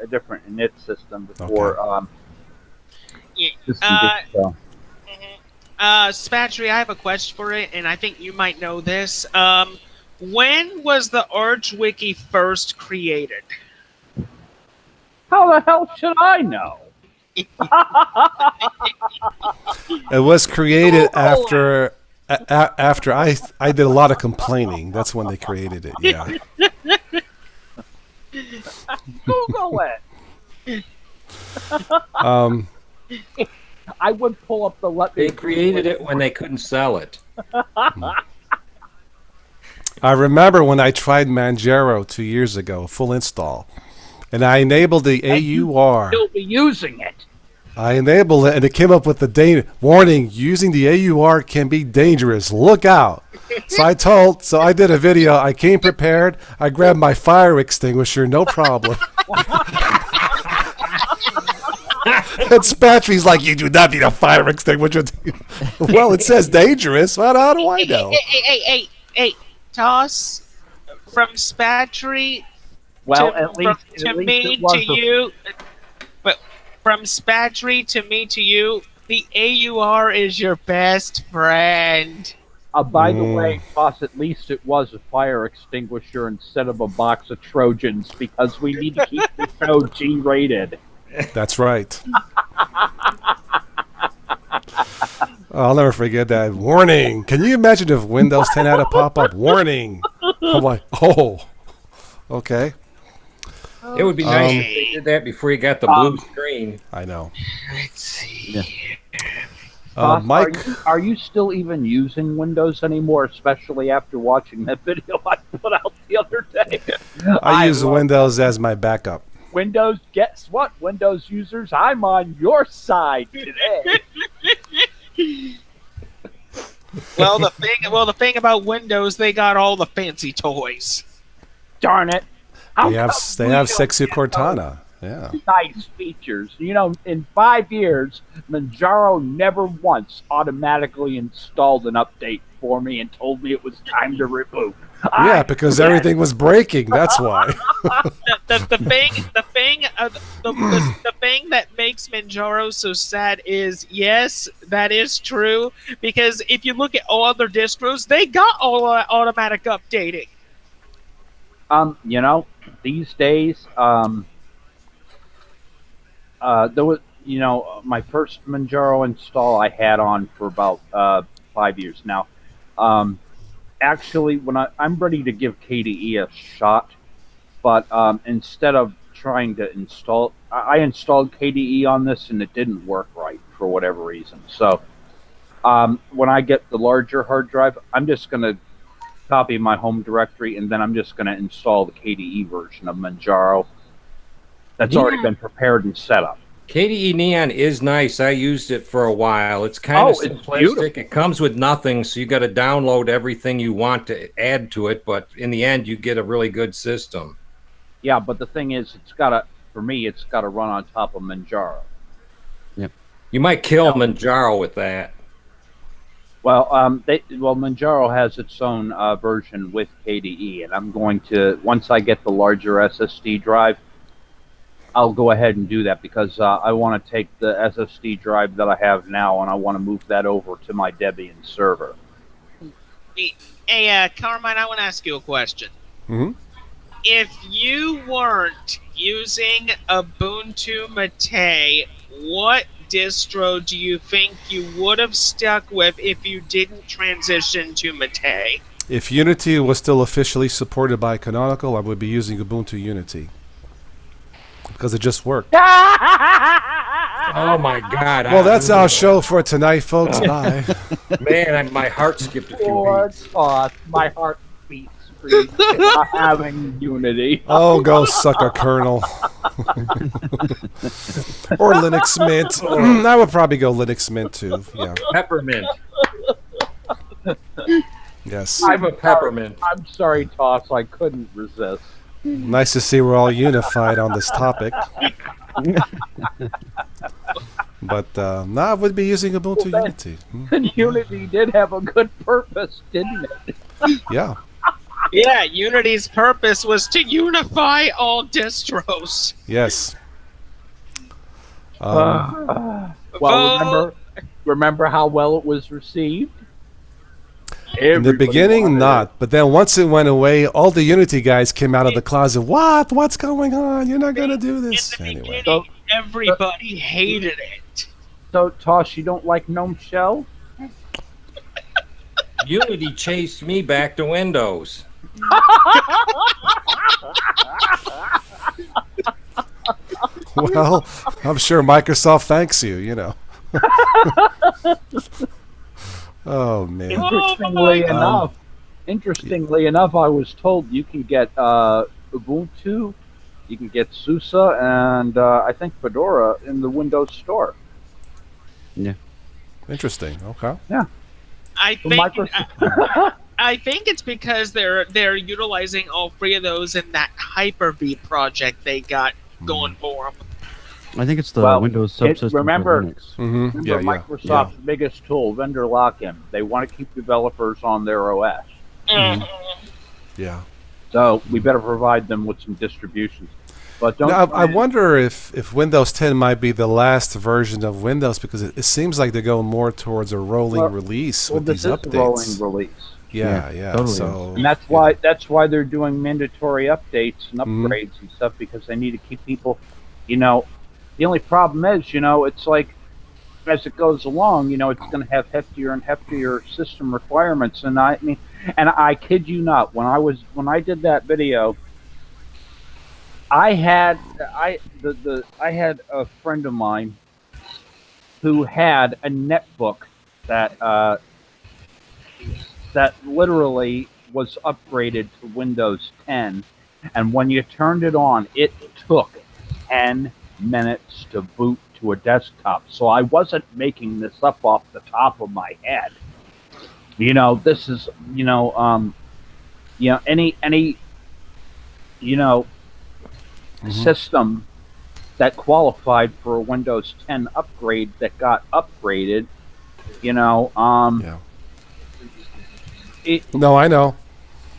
different init system before Yeah, system did so. Spatry, I have a question for it, and I think you might know this. When was the Arch Wiki first created? How the hell should I know? It was created after after I did a lot of complaining. That's when they created it. Yeah. Google it. Um, I would pull up the They created it when they couldn't sell it. I remember when I tried Manjaro 2 years ago, full install, and I enabled the AUR. Still be using it. I enabled it, and it came up with the warning: using the AUR can be dangerous. Look out! So I did a video. I came prepared. I grabbed my fire extinguisher, no problem. And Spatry's like, "You do not need a fire extinguisher." Well, it says dangerous. Well, how do I know? Hey, Toss, from Spatry Well, to, at least to it me was to you, but from Spatry to me to you, the AUR is your best friend. By the way, Boss, at least it was a fire extinguisher instead of a box of Trojans, because we need to keep the show G-rated. That's right. I'll never forget that. Warning! Can you imagine if Windows 10 had a pop-up? Warning! I'm like, oh, okay. It would be nice if they did that before you got the blue screen. I know. Let's see. Yeah. Boss, Mike, are you still even using Windows anymore, especially after watching that video I put out the other day? I use love Windows as my backup. Windows, guess what, Windows users? I'm on your side today. Well, the thing about Windows, they got all the fancy toys. Darn it. How They have come we Sexy don't get Cortana. Yeah. those nice features? You know, in 5 years, Manjaro never once automatically installed an update for me and told me it was time to reboot. Yeah, because everything was breaking. That's why. The thing that makes Manjaro so sad is, yes, that is true, because if you look at all other distros, they got all automatic updating. You know, these days, there was, you know, my first Manjaro install I had on for about 5 years now. Actually, when I'm ready to give KDE a shot, but instead of trying to install, I installed KDE on this and it didn't work right for whatever reason. So when I get the larger hard drive, I'm just going to copy my home directory and then I'm just going to install the KDE version of Manjaro that's already been prepared and set up. KDE Neon is nice. I used it for a while. It's kind of it's simplistic. beautiful. It comes with nothing, so you got to download everything you want to add to it. But in the end, you get a really good system. Yeah, but the thing is, it's got to run on top of Manjaro. You might kill Manjaro with that. Well, Manjaro has its own version with KDE, and I'm going to, once I get the larger SSD drive, I'll go ahead and do that because I want to take the SSD drive that I have now and I want to move that over to my Debian server. Hey, Carmine, I want to ask you a question. Hmm? If you weren't using Ubuntu Mate, what distro do you think you would have stuck with if you didn't transition to Mate? If Unity was still officially supported by Canonical, I would be using Ubuntu Unity. Because it just worked. Oh my God! Well, that's our show for tonight, folks. Bye. Man, my heart skipped a few Poor beats. Toss, my heart beats for you not having Unity. Oh, go suck a kernel. Or Linux Mint. I would probably go Linux Mint too. Yeah. Peppermint. Yes. I'm a peppermint. I'm sorry, Toss, I couldn't resist. Nice to see we're all unified on this topic. But I would be using Ubuntu Unity. And Unity did have a good purpose, didn't it? Yeah. Yeah, Unity's purpose was to unify all distros. Yes. Well, Vote. remember how well it was received? In the Everybody beginning, wanted it. not. But then once it went away, all the Unity guys came out of the closet. What? What's going on? You're not going to do In this. the Anyway. beginning, So- everybody hated it. So, Tosh, you don't like GNOME Shell? Unity chased me back to Windows. Well, I'm sure Microsoft thanks you, you know. Oh, man. Interestingly enough, I was told you can get Ubuntu, you can get SUSE, and I think Fedora in the Windows Store. Interesting. Okay. I So think Microsoft, I think it's because they're utilizing all three of those in that Hyper-V project they got going for them. I think it's the Well, Windows subsystem remember- for Linux. Mm-hmm. remember Microsoft's biggest tool, vendor lock-in. They want to keep developers on their OS. Yeah. So we better provide them with some distributions. But don't. Now, I wonder if Windows 10 might be the last version of Windows because it seems like they're going more towards a rolling Well- release well, with this these is a rolling updates. release. Yeah, Yeah, yeah. totally So And that's why they're doing mandatory updates and Mhm. upgrades and stuff, because they need to keep people, you know. The only problem is, you know, it's like as it goes along, you know, it's going to have heftier and heftier system requirements. And I mean, and I kid you not, when I did that video, I had I had a friend of mine who had a netbook that that literally was upgraded to Windows 10, and when you turned it on, it took 10 minutes to boot to a desktop. So I wasn't making this up off the top of my head. You know, this is any system that qualified for a Windows 10 upgrade that got upgraded, yeah. it, No, I know.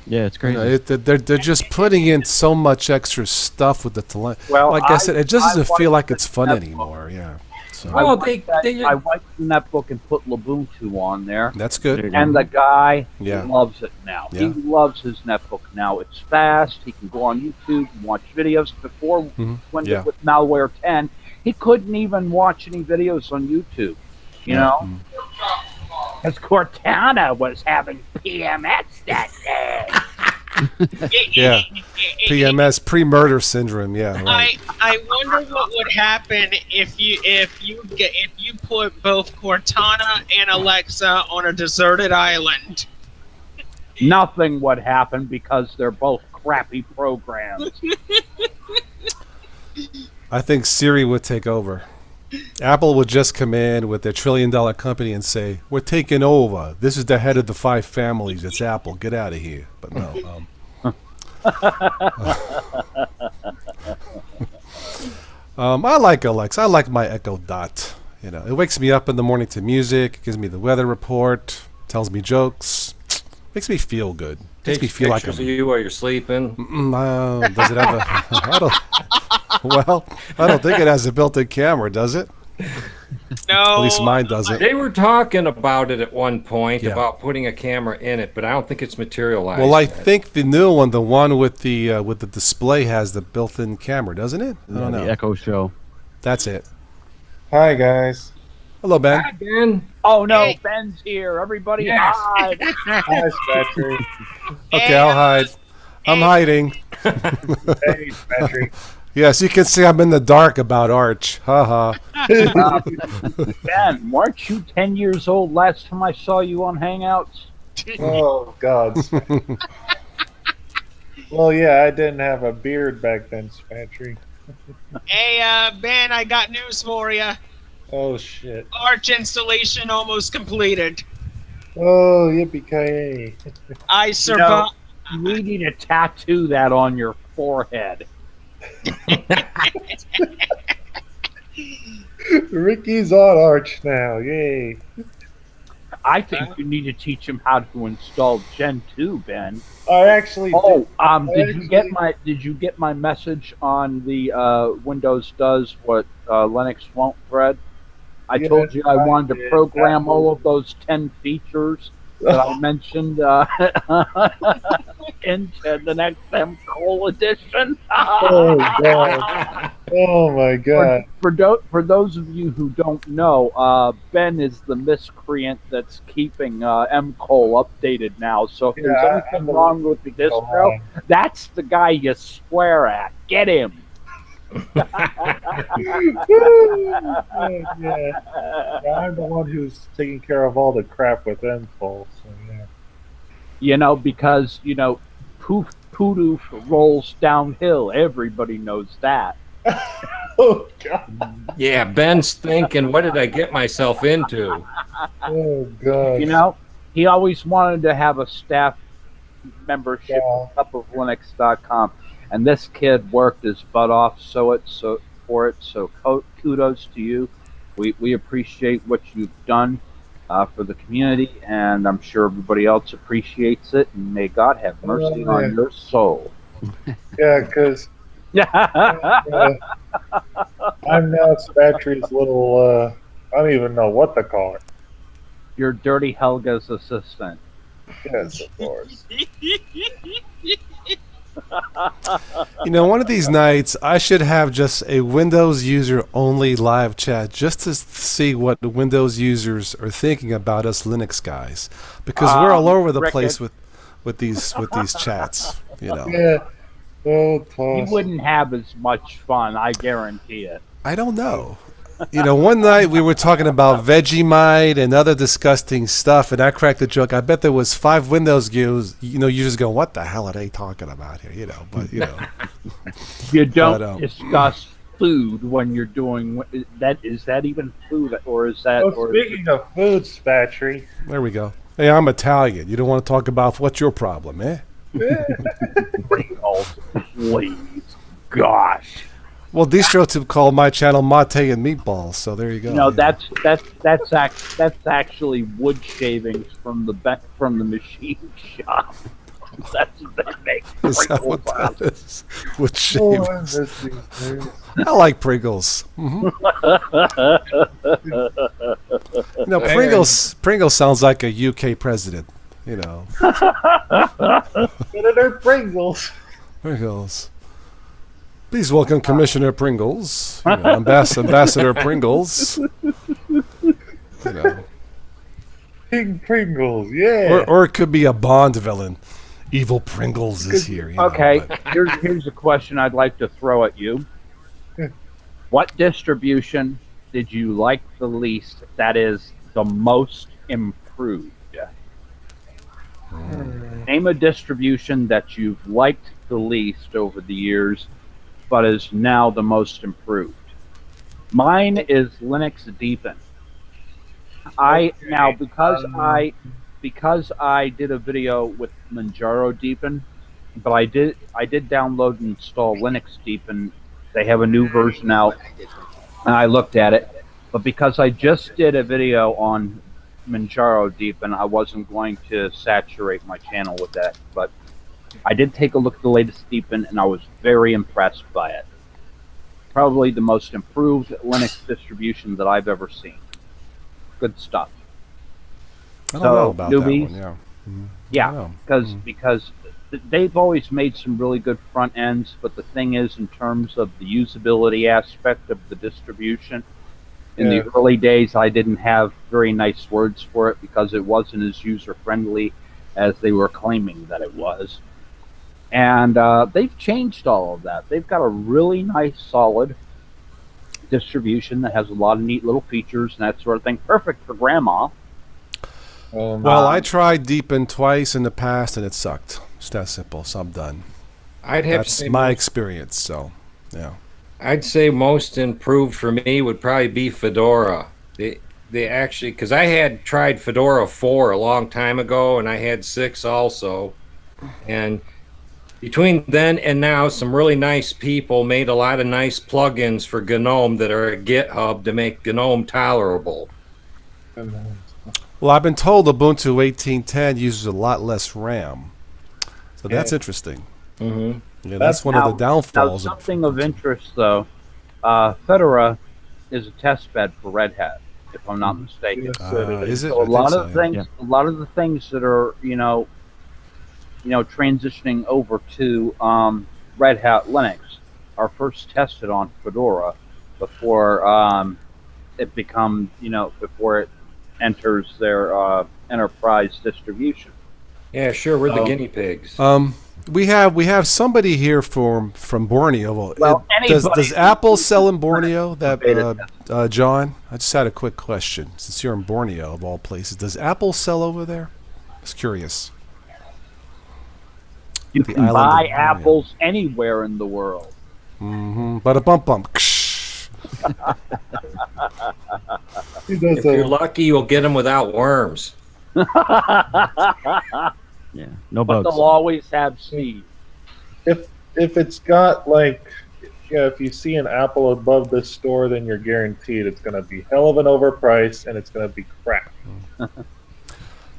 Yeah, it's You crazy. know, they're just putting in so much extra stuff with the tele. well, Like I said, it just I doesn't feel like it's fun that book. anymore. Yeah. So I Well, wiped they- I wiped the netbook and put Ubuntu on there. that's There good. you go. And the guy Yeah. loves it now. Yeah. He loves his netbook now. It's fast. He can go on YouTube and watch videos. Before, Mhm. when Yeah. with Malware 10, he couldn't even watch any videos on YouTube. You know, Mhm. because Cortana was having PMS that day. Yeah. PMS, pre-murder syndrome. Yeah. Right. I wonder what would happen if you put both Cortana and Alexa on a deserted island. Nothing would happen because they're both crappy programs. I think Siri would take over. Apple would just come in with their $1 trillion company and say, "We're taking over. This is the head of the 5 families. It's Apple. Get out of here." But no. I like Alexa. I like my Echo Dot. You know, it wakes me up in the morning to music, gives me the weather report, tells me jokes, makes me feel good. Makes Takes me feel like pictures I'm. of you while you're sleeping. Does it have a? I don't think it has a built-in camera, does it? No, At least mine doesn't. They were talking about it at one point, Yeah. about putting a camera in it, but I don't think it's materialized. Well, I yet. think the new one, the one with the display, has the built-in camera, doesn't it? I don't The know. Echo Show. That's it. Hi guys. Hello, Ben. Hi, Ben. Oh no, Hey. Ben's here. Everybody Yes. hide. Hi Spatry. Okay, I'll hide. I'm hiding. Hey Spatry. Yes, you can see I'm in the dark about Arch. Haha. Ben, weren't you 10 years old last time I saw you on Hangouts? Oh God. Well, yeah, I didn't have a beard back then, Spatry. Hey, Ben, I got news for you. Oh shit. Arch installation almost completed. Oh yippee-ki-yay. I survived. We need to tattoo that on your forehead. Ricky's on Arch now. Yay. I think you need to teach him how to install Gen 2, Ben. I actually Oh, did. did you get my message on the Windows does what Linux won't thread? I Yeah, told you I wanted to did. program all of those 10 features that I mentioned into the next MCOL edition. Oh god! Oh my god! For those of you who don't know, Ben is the miscreant that's keeping MCOL updated now. So if there's Yeah, anything wrong with the distro, that's the guy you swear at. Get him. Yeah, I'm the one who's taking care of all the crap with Impulse. So yeah. Because poof poodoof rolls downhill. Everybody knows that. Oh god! Yeah, Ben's thinking, what did I get myself into? Oh god! He always wanted to have a staff membership Yeah. at topoflinux.com, and this kid worked his butt off for it. So kudos to you. We appreciate what you've done for the community, and I'm sure everybody else appreciates it. And may God have mercy yeah. on your soul. Yeah, because I'm now Spatry's little. I don't even know what to call it. You're Dirty Helga's assistant. Yes, of course. One of these nights, I should have just a Windows user-only live chat just to see what the Windows users are thinking about us Linux guys, because we're all over the place with these chats. Yeah. Oh, You toss. wouldn't have as much fun, I guarantee it. I don't know. One night we were talking about Vegemite and other disgusting stuff, and I cracked the joke. I bet there was 5 Windows users going, "What the hell are they talking about here?" But You don't But, discuss food when you're doing that. Is that even food, or is that? Oh, or speaking of food, Spatry. there we go. Hey, I'm Italian. You don't want to talk about what's your problem, eh? Pringles, please, gosh. Well, DistroTube called my channel Mate and Meatballs, so there you go. That's actually wood shavings from the machine shop. That's what they make Is that Pringles what out that is? With Oh, I shavings. miss these things. I like Pringles. Pringles sounds like a UK president. Senator Pringles. Pringles. Please welcome Commissioner Pringles, Ambassador Pringles. King Pringles, yeah. Or it could be a Bond villain. Evil Pringles is here. Okay, but- here's a question I'd like to throw at you. What distribution did you like the least? That is the most improved. Name a distribution that you've liked the least over the years, but is now the most improved. Mine is Linux Deepin. Because I did a video with Manjaro Deepin, but I did download and install Linux Deepin. They have a new version out, and I looked at it. But because I just did a video on Manjaro Deepin, I wasn't going to saturate my channel with that. But I did take a look at the latest Deepin, and I was very impressed by it. Probably the most improved Linux distribution that I've ever seen. Good stuff. I don't know about newbies, that one. Yeah, because they've always made some really good front ends, but the thing is, in terms of the usability aspect of the distribution, in the early days, I didn't have very nice words for it because it wasn't as user-friendly as they were claiming that it was. And they've changed all of that. They've got a really nice, solid distribution that has a lot of neat little features and that sort of thing. Perfect for grandma. Well, I tried Deepin twice in the past, and it sucked. It's that simple. So I'm done. That's my experience. So, yeah. I'd say most improved for me would probably be Fedora. They actually, because I had tried Fedora 4 a long time ago, and I had 6 also. And between then and now, some really nice people made a lot of nice plugins for GNOME that are at GitHub to make GNOME tolerable. Well, I've been told Ubuntu 18.10 uses a lot less RAM, so that's interesting. Mm-hmm. Yeah, that's one of the downfalls. Now, something of interest, though, Fedora is a test bed for Red Hat, if I'm not mistaken. Is it? So a I think lot so, of yeah. things, a lot of the things that are transitioning over to Red Hat Linux are first tested on Fedora before it becomes, before it enters their enterprise distribution. Yeah, sure. We're the guinea pigs. We have somebody here from Borneo. Well, Does Apple sell in Borneo? Beta That John, I just had a quick question. Since you're in Borneo of all places, does Apple sell over there? I was curious. You The can island buy of Borneo. apples anywhere in the world. Mm-hmm. But a bump. He does If you're lucky, you'll get them without worms. Yeah, no But bugs. they'll always have seeds. if it's got if you see an apple above the store, then you're guaranteed it's going to be hell of an overpriced and it's going to be crap.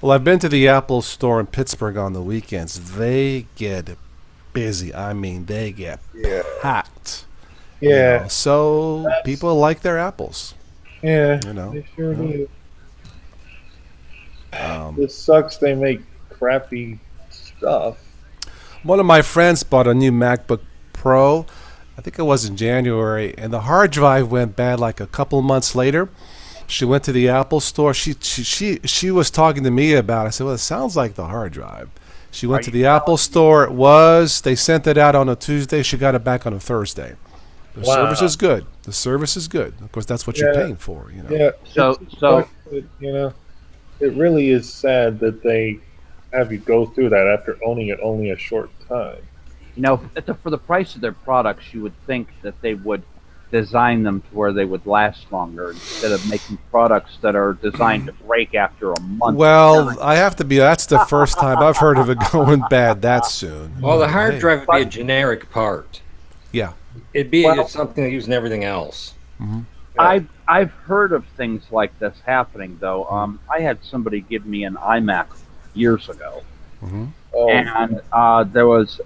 Well, I've been to the Apple store in Pittsburgh on the weekends. They get busy. I mean, they get packed. you Yeah, know. So people like their apples. yeah, You know. they sure do. Um, It sucks they make crappy stuff. One of my friends bought a new MacBook Pro. I think it was in January, and the hard drive went bad like a couple months later. She went to the Apple store. She was talking to me about it. I said, well, it sounds like the hard drive. She went to the Apple store. It was. They sent it out on a Tuesday. She got it back on a Thursday. The Wow. service is good. The service is good. Of course, that's what you're Yeah. paying for. You know. Yeah. So- it's so- sucks that, it really is sad that they have you go through that after owning it only a short time. For the price of their products, you would think that they would design them to where they would last longer instead of making products that are designed to break after a month. Well, I have to be. That's the first time I've heard of it going bad that soon. Well, the hard Hey. drive would be a generic part. Yeah. It'd be Well- something they use in everything else. I've heard of things like this happening, though. I had somebody give me an iMac years ago, Oh, and there was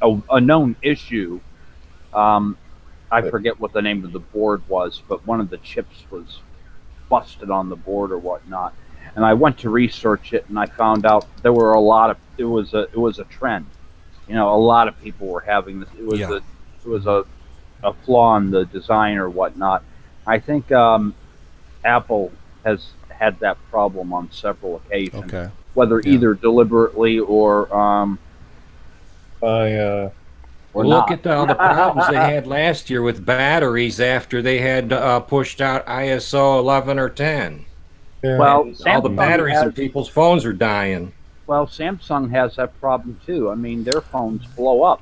a known issue. I forget what the name of the board was, but one of the chips was busted on the board or whatnot. And I went to research it, and I found out there were it was a trend. A lot of people were having this. It was a flaw in the design or whatnot. I think Apple has had that problem on several occasions, Okay. whether Yeah. either deliberately or Look not. at all the problems they had last year with batteries after they had pushed out ISO 11 or 10. yeah. Well, All the Samsung batteries in has, people's phones are dying. Samsung has that problem too. I mean, their phones blow up.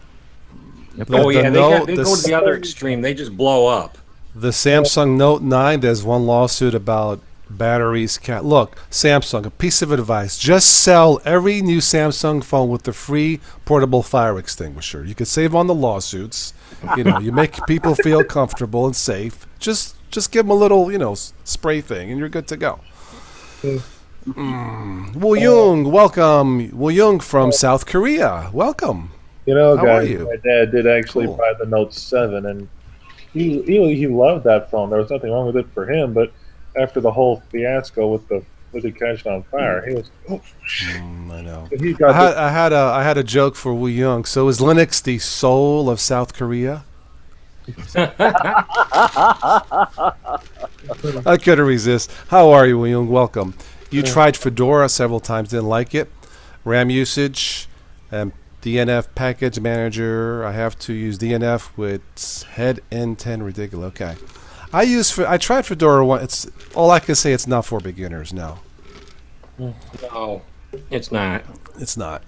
Oh yeah, they go to the the other extreme. They just blow up. Samsung Note 9, there's one lawsuit about batteries. Look, Samsung, a piece of advice. Just sell every new Samsung phone with the free portable fire extinguisher. You could save on the lawsuits. You make people feel comfortable and safe. Just give them a little, spray thing, and you're good to go. Woo Young, welcome. Woo Young from South Korea. Welcome. How are guys, you? my dad did actually Cool. buy the Note 7, and he loved that phone. There was nothing wrong with it for him, but after the whole fiasco with it catching on fire, he was. I know. He got I had a joke for Woo Young. So is Linux the soul of South Korea? I couldn't resist. How are you, Woo Young? Welcome. You tried Fedora several times, didn't like it. RAM usage, DNF package manager. I have to use DNF with head N10. Ridiculous. Okay. I tried Fedora once. It's all I can say. It's not for beginners. No, No, it's not. it's not.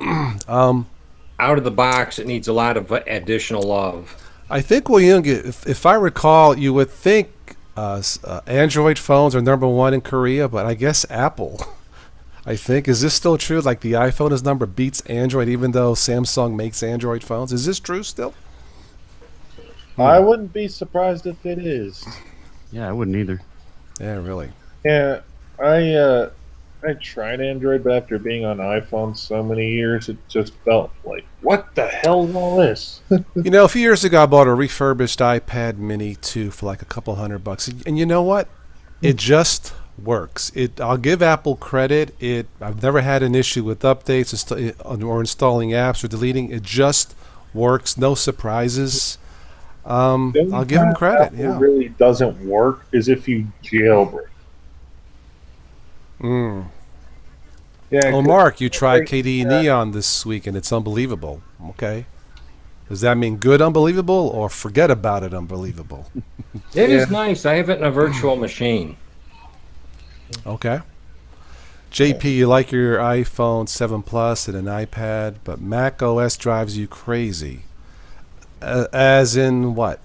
Out of the box, it needs a lot of additional love. I think, Woo Young, if I recall, you would think Android phones are number one in Korea, but I guess Apple. I think, is this still true? Like the iPhone is beats Android, even though Samsung makes Android phones. Is this true still? I wouldn't be surprised if it is. Yeah, I wouldn't either. Yeah, really. Yeah, I tried Android, but after being on iPhone so many years, it just felt like, what the hell is all this? You know, a few years ago, I bought a refurbished iPad Mini 2 for like a couple $100, and you know what? It just works. I'll give Apple credit. I've never had an issue with updates or installing apps or deleting. It just works. No surprises. The only I'll give them time credit. Apple Yeah. really doesn't work is if you jailbreak. Mm. Yeah. Oh, 'cause Mark, you tried jailbreak, KDE Neon this week, and it's unbelievable. Okay. Does that mean good unbelievable or forget about it unbelievable? It is nice. I have it in a virtual machine. Okay. JP, you like your iPhone 7 Plus and an iPad, but Mac OS drives you crazy. As in what?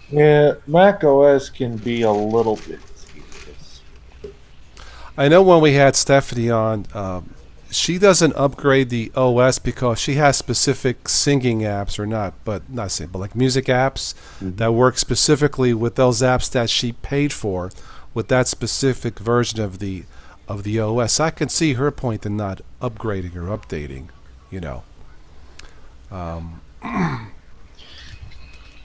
Yeah, Mac OS can be a little bit tedious. I know when we had Stephanie on, she doesn't upgrade the OS because she has specific singing apps or not singing, but like music apps that work specifically with those apps that she paid for with that specific version of the OS. I can see her point in not upgrading or updating, you know.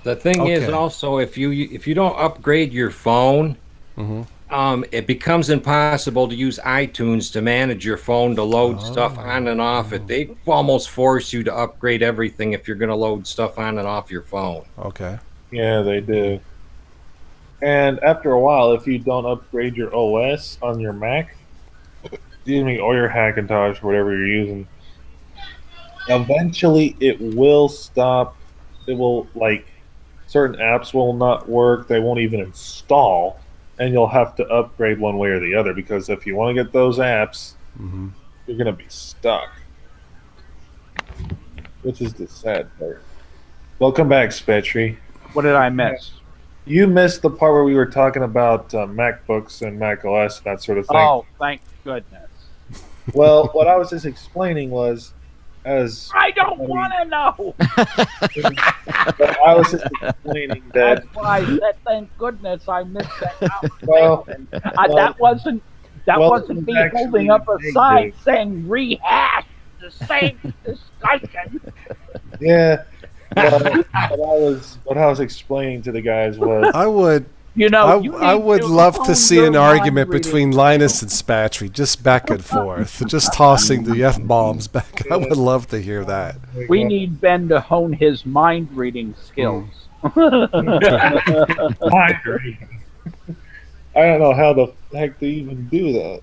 The thing is Okay. also if you don't upgrade your phone, it becomes impossible to use iTunes to manage your phone to load stuff on and off it. They almost force you to upgrade everything if you're going to load stuff on and off your phone. Okay. Yeah, they do. And after a while, if you don't upgrade your OS on your Mac, excuse me, or your Hackintosh, whatever you're using, eventually it will stop. It will, like, certain apps will not work. They won't even install. And you'll have to upgrade one way or the other because if you want to get those apps, you're going to be stuck. Which is the sad part. Welcome back, Spetry. What did I miss? You missed the part where we were talking about MacBooks and Mac OS and that sort of thing. Oh, thank goodness. Well, what I was just explaining was, as I don't want to know. I was just explaining that. That's why I said, thank goodness I missed that Well, conversation. That wasn't me actually holding up a big, sign big. saying rehash the same discussion. Yeah. Well, what I was explaining to the guys was, I would You know, you I need would to love to hone see your an mind argument reading. between Linus and Spatry, just back and forth, just tossing the F-bombs back. I would love to hear that. We need Ben to hone his mind reading skills. I agree. I don't know how the heck they even do that.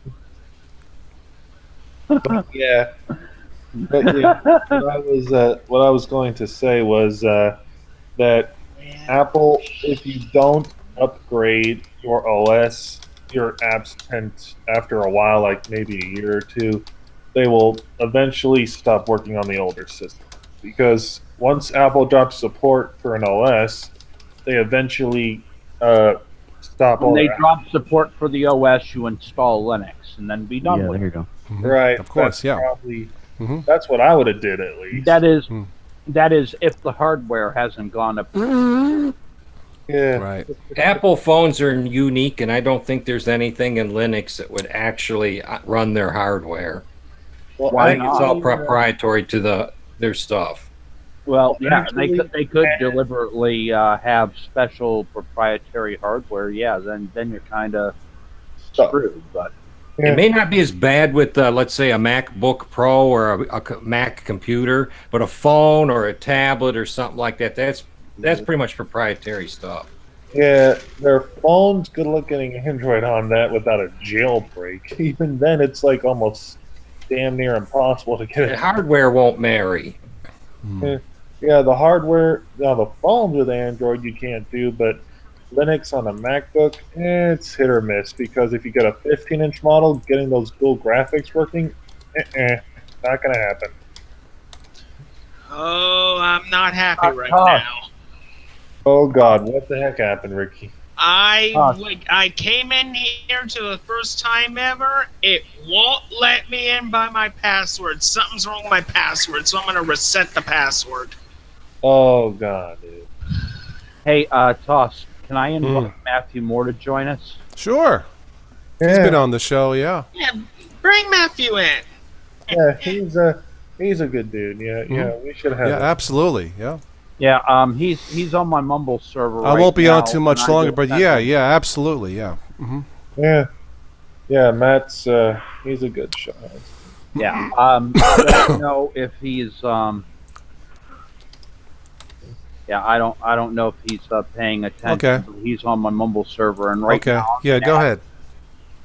But yeah. But yeah, what I was going to say was that Apple, if you don't upgrade your OS, your apps tend, after a while, like maybe a year or two, they will eventually stop working on the older system. Because once Apple drops support for an OS, they eventually stop all When they that. drop support for the OS, you install Linux and then be done Yeah, with there it. you go. Right. Of course, that's yeah. Probably, Mhm. That's what I would have did at least. That is if the hardware hasn't gone up. Yeah. Right. Apple phones are unique, and I don't think there's anything in Linux that would actually run their hardware. Well, Why I think it's not? all proprietary to their stuff. Well, yeah, Eventually- they could deliberately have special proprietary hardware. Yeah, then you're kind of Stuff. screwed. But Yeah. It may not be as bad with, let's say, a MacBook Pro or a Mac computer, but a phone or a tablet or something like that, that's pretty much proprietary stuff. Yeah, their phones, good luck getting Android on that without a jailbreak. Even then, it's like almost damn near impossible to get The it. hardware won't marry. Yeah, the hardware, now the phones with Android you can't do, but Linux on a MacBook, it's hit or miss because if you get a 15-inch model, getting those dual graphics working, not going to happen. Oh, I'm not happy right Oh. now. Oh, God, what the heck happened, Ricky? I came in here to the first time ever. It won't let me in by my password. Something's wrong with my password, so I'm gonna reset the password. Oh, God, dude. hey, Toss, Can I invite Matthew Moore to join us? Sure. He's Yeah, been on the show, yeah. Yeah, bring Matthew in. yeah, he's a good dude. Yeah, we should have Yeah, him. absolutely. Yeah. Yeah, he's on my Mumble server. I right won't be now, on too much and I longer, just but sent yeah, him. yeah, absolutely, yeah. Yeah, Matt's he's a good shot. Yeah. I don't know if he's yeah, I don't know if he's paying attention. Okay. But he's on my Mumble server, and right Okay. now, Yeah, go ahead.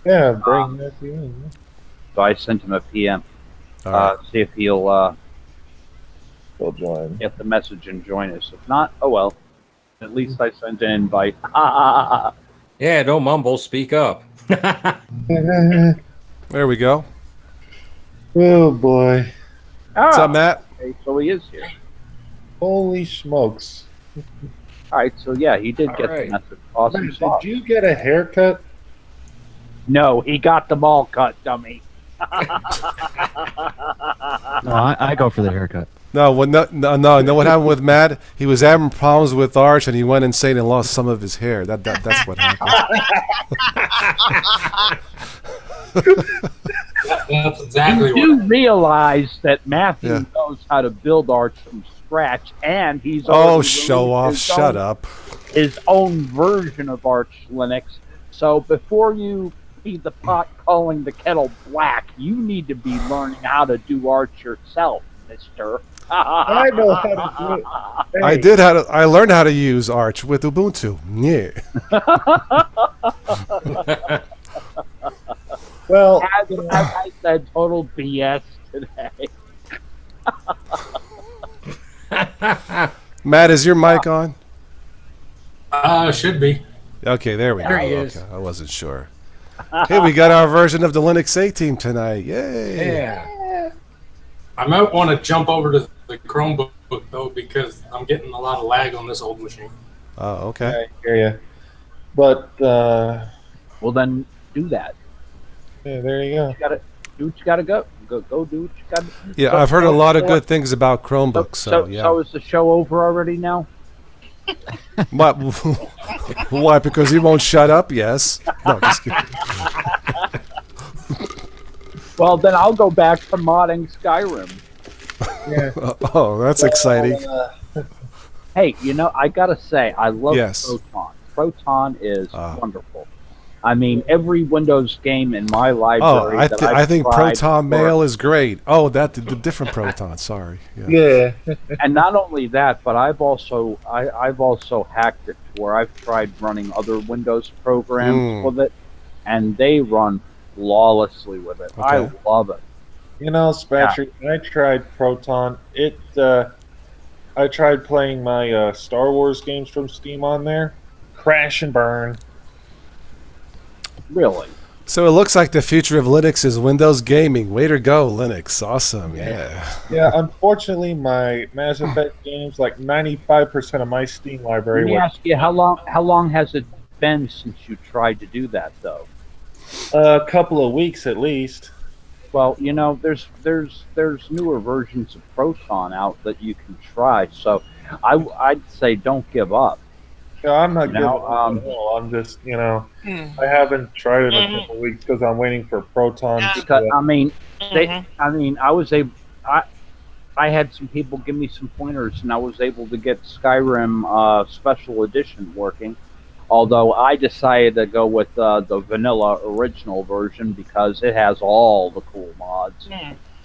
Yeah, bring Matthew in. so I sent him a PM. All right. See if he'll He'll join. get the message and join us. If not, oh well. At least I sent an invite. Yeah, don't mumble. Speak up. There we go. Oh boy! What's up, Matt? Okay, so he is here. Holy smokes! All right, so yeah, he did get Alright. the message. Awesome Matt, sauce. did you get a haircut? No, he got them all cut, dummy. No, I go for the haircut. No, what what happened with Matt? He was having problems with Arch, and he went insane and lost some of his hair. That's what happened. That's exactly You what. do realize that Matthew Yeah. knows how to build Arch from scratch, and he's Oh, already show released off! his Shut own- up. his own version of Arch Linux. So before you feed the pot calling the kettle black, you need to be learning how to do Arch yourself, Mister. I know how to do it. Hey, I learned how to use Arch with Ubuntu. Yeah. well, As I said, total BS today. Matt, is your mic on? Should be. Okay, there we go. There he is. Okay, I wasn't sure. Okay, we got our version of the Linux A team tonight. Yay! Yeah. I might want to jump over to the Chromebook though because I'm getting a lot of lag on this old machine. Oh, okay. I hear you. But Well, then do that. yeah, there you go. You gotta do what you gotta go. Go do what you gotta. Yeah, So- I've heard a lot of so- good things about Chromebooks. So yeah. So is the show over already now? What? Why? Because he won't shut up? Yes. No, just kidding. Well, then I'll go back to modding Skyrim. Oh, that's exciting. Hey, you know, I gotta say, I love Yes. Proton. Proton is Ah. wonderful. I mean, every Windows game in my Oh, library. I think tried Proton for- Mail is great. Oh, the different Proton. Sorry. Yeah. Yeah. And not only that, but I've also hacked it to where I've tried running other Windows programs with it, and they run flawlessly with it. I Okay. love it. You know, Spatry, I tried Proton. I tried playing my Star Wars games from Steam on there. Crash and burn. Really. So it looks like the future of Linux is Windows gaming. Way to go, Linux. Awesome. Yeah. Yeah, unfortunately, my Mass Effect games, like 95% of my Steam library, Let me were ask you, how long has it been since you tried to do that, though? a couple of weeks at least. Well, you know, there's newer versions of Proton out that you can try. So, I'd say don't give up. Yeah, I'm not You giving know, up at all. I'm just, I haven't tried it in a couple of weeks because I'm waiting for Proton. Because to, I mean, I had some people give me some pointers, and I was able to get Skyrim Special Edition working. Although I decided to go with the vanilla original version because it has all the cool mods,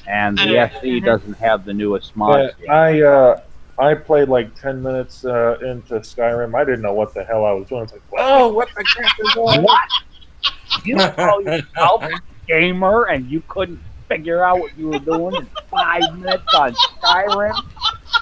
and the SE doesn't have the newest mods yet. I played like 10 minutes into Skyrim. I didn't know what the hell I was doing. It's like, whoa, what the crap is going on? What? You call yourself a gamer and you couldn't figure out what you were doing in 5 minutes on Skyrim?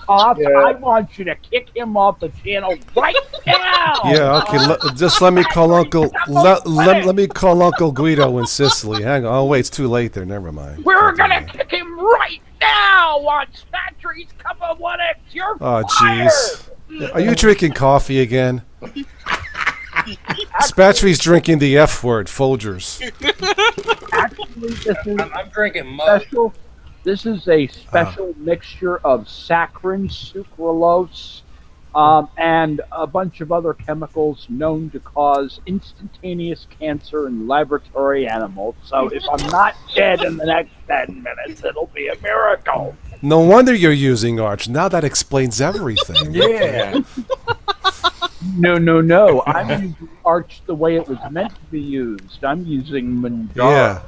Off, Yeah. I want you to kick him off the channel right now. Yeah. Okay. Just let me call Uncle. Let me call Uncle Guido in Sicily. Hang on. Oh wait, it's too late there. Never mind. We're gonna kick him right now on Spatry's Cup of 1X. You're Oh fired. jeez. Are you drinking coffee again? Spatry's drinking the F word, Folgers. Actually, this is I'm drinking mud. special. This is a special mixture of saccharin, sucralose, and a bunch of other chemicals known to cause instantaneous cancer in laboratory animals. So if I'm not dead in the next 10 minutes, it'll be a miracle. No wonder you're using Arch. Now that explains everything. Yeah. No. I'm using Arch the way it was meant to be used. I'm using Manjaro. Yeah.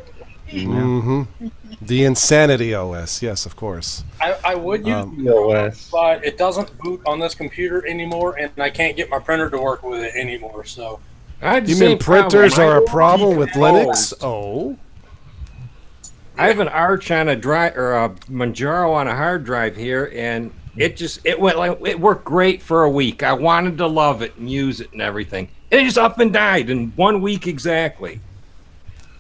Mm-hmm. The Insanity OS. Yes, of course. I would use OS. but it doesn't boot on this computer anymore, and I can't get my printer to work with it anymore. So I had the You same mean printers problem. are a problem with Controls. Linux? Oh. I have an Arch on a drive or a Manjaro on a hard drive here, and it worked great for a week. I wanted to love it and use it and everything. And it just up and died in 1 week exactly.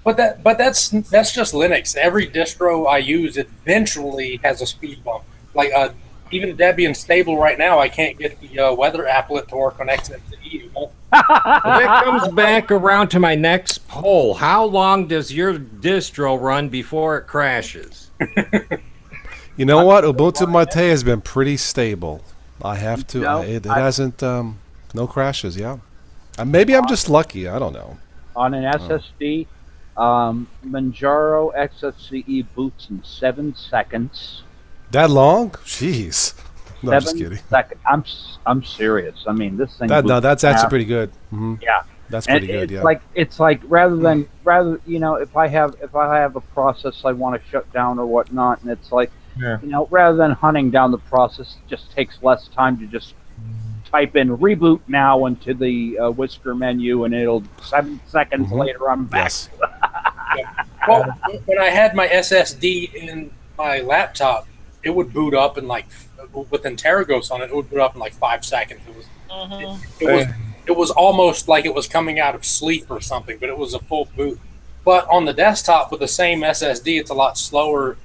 But that's just Linux. Every distro I use eventually has a speed bump. Like even Debian stable right now, I can't get the weather applet to work on XFCE. It won't. Well, that comes back around to my next poll. How long does your distro run before it crashes? You know what? Ubuntu Mate has been pretty stable. I have to. No, It hasn't. No crashes. Yeah. Maybe I'm just lucky. I don't know. On an SSD, Manjaro XFCE boots in 7 seconds. That long? Jeez. No, I'm just 7 kidding. seconds. I'm serious. I mean, this thing. No, boots that's actually fast. pretty good. Hmm. Yeah. That's And pretty good. it's Yeah. it's like rather if I have a process I want to shut down or whatnot, and it's like rather than hunting down the process, it just takes less time to just type in reboot now into the whisker menu, and it'll 7 seconds later I'm back. Yes. Well, when I had my SSD in my laptop, it would boot up in with Terragos on it. It would boot up in 5 seconds. It was almost like it was coming out of sleep or something, but it was a full boot. But on the desktop with the same SSD, it's a lot slower.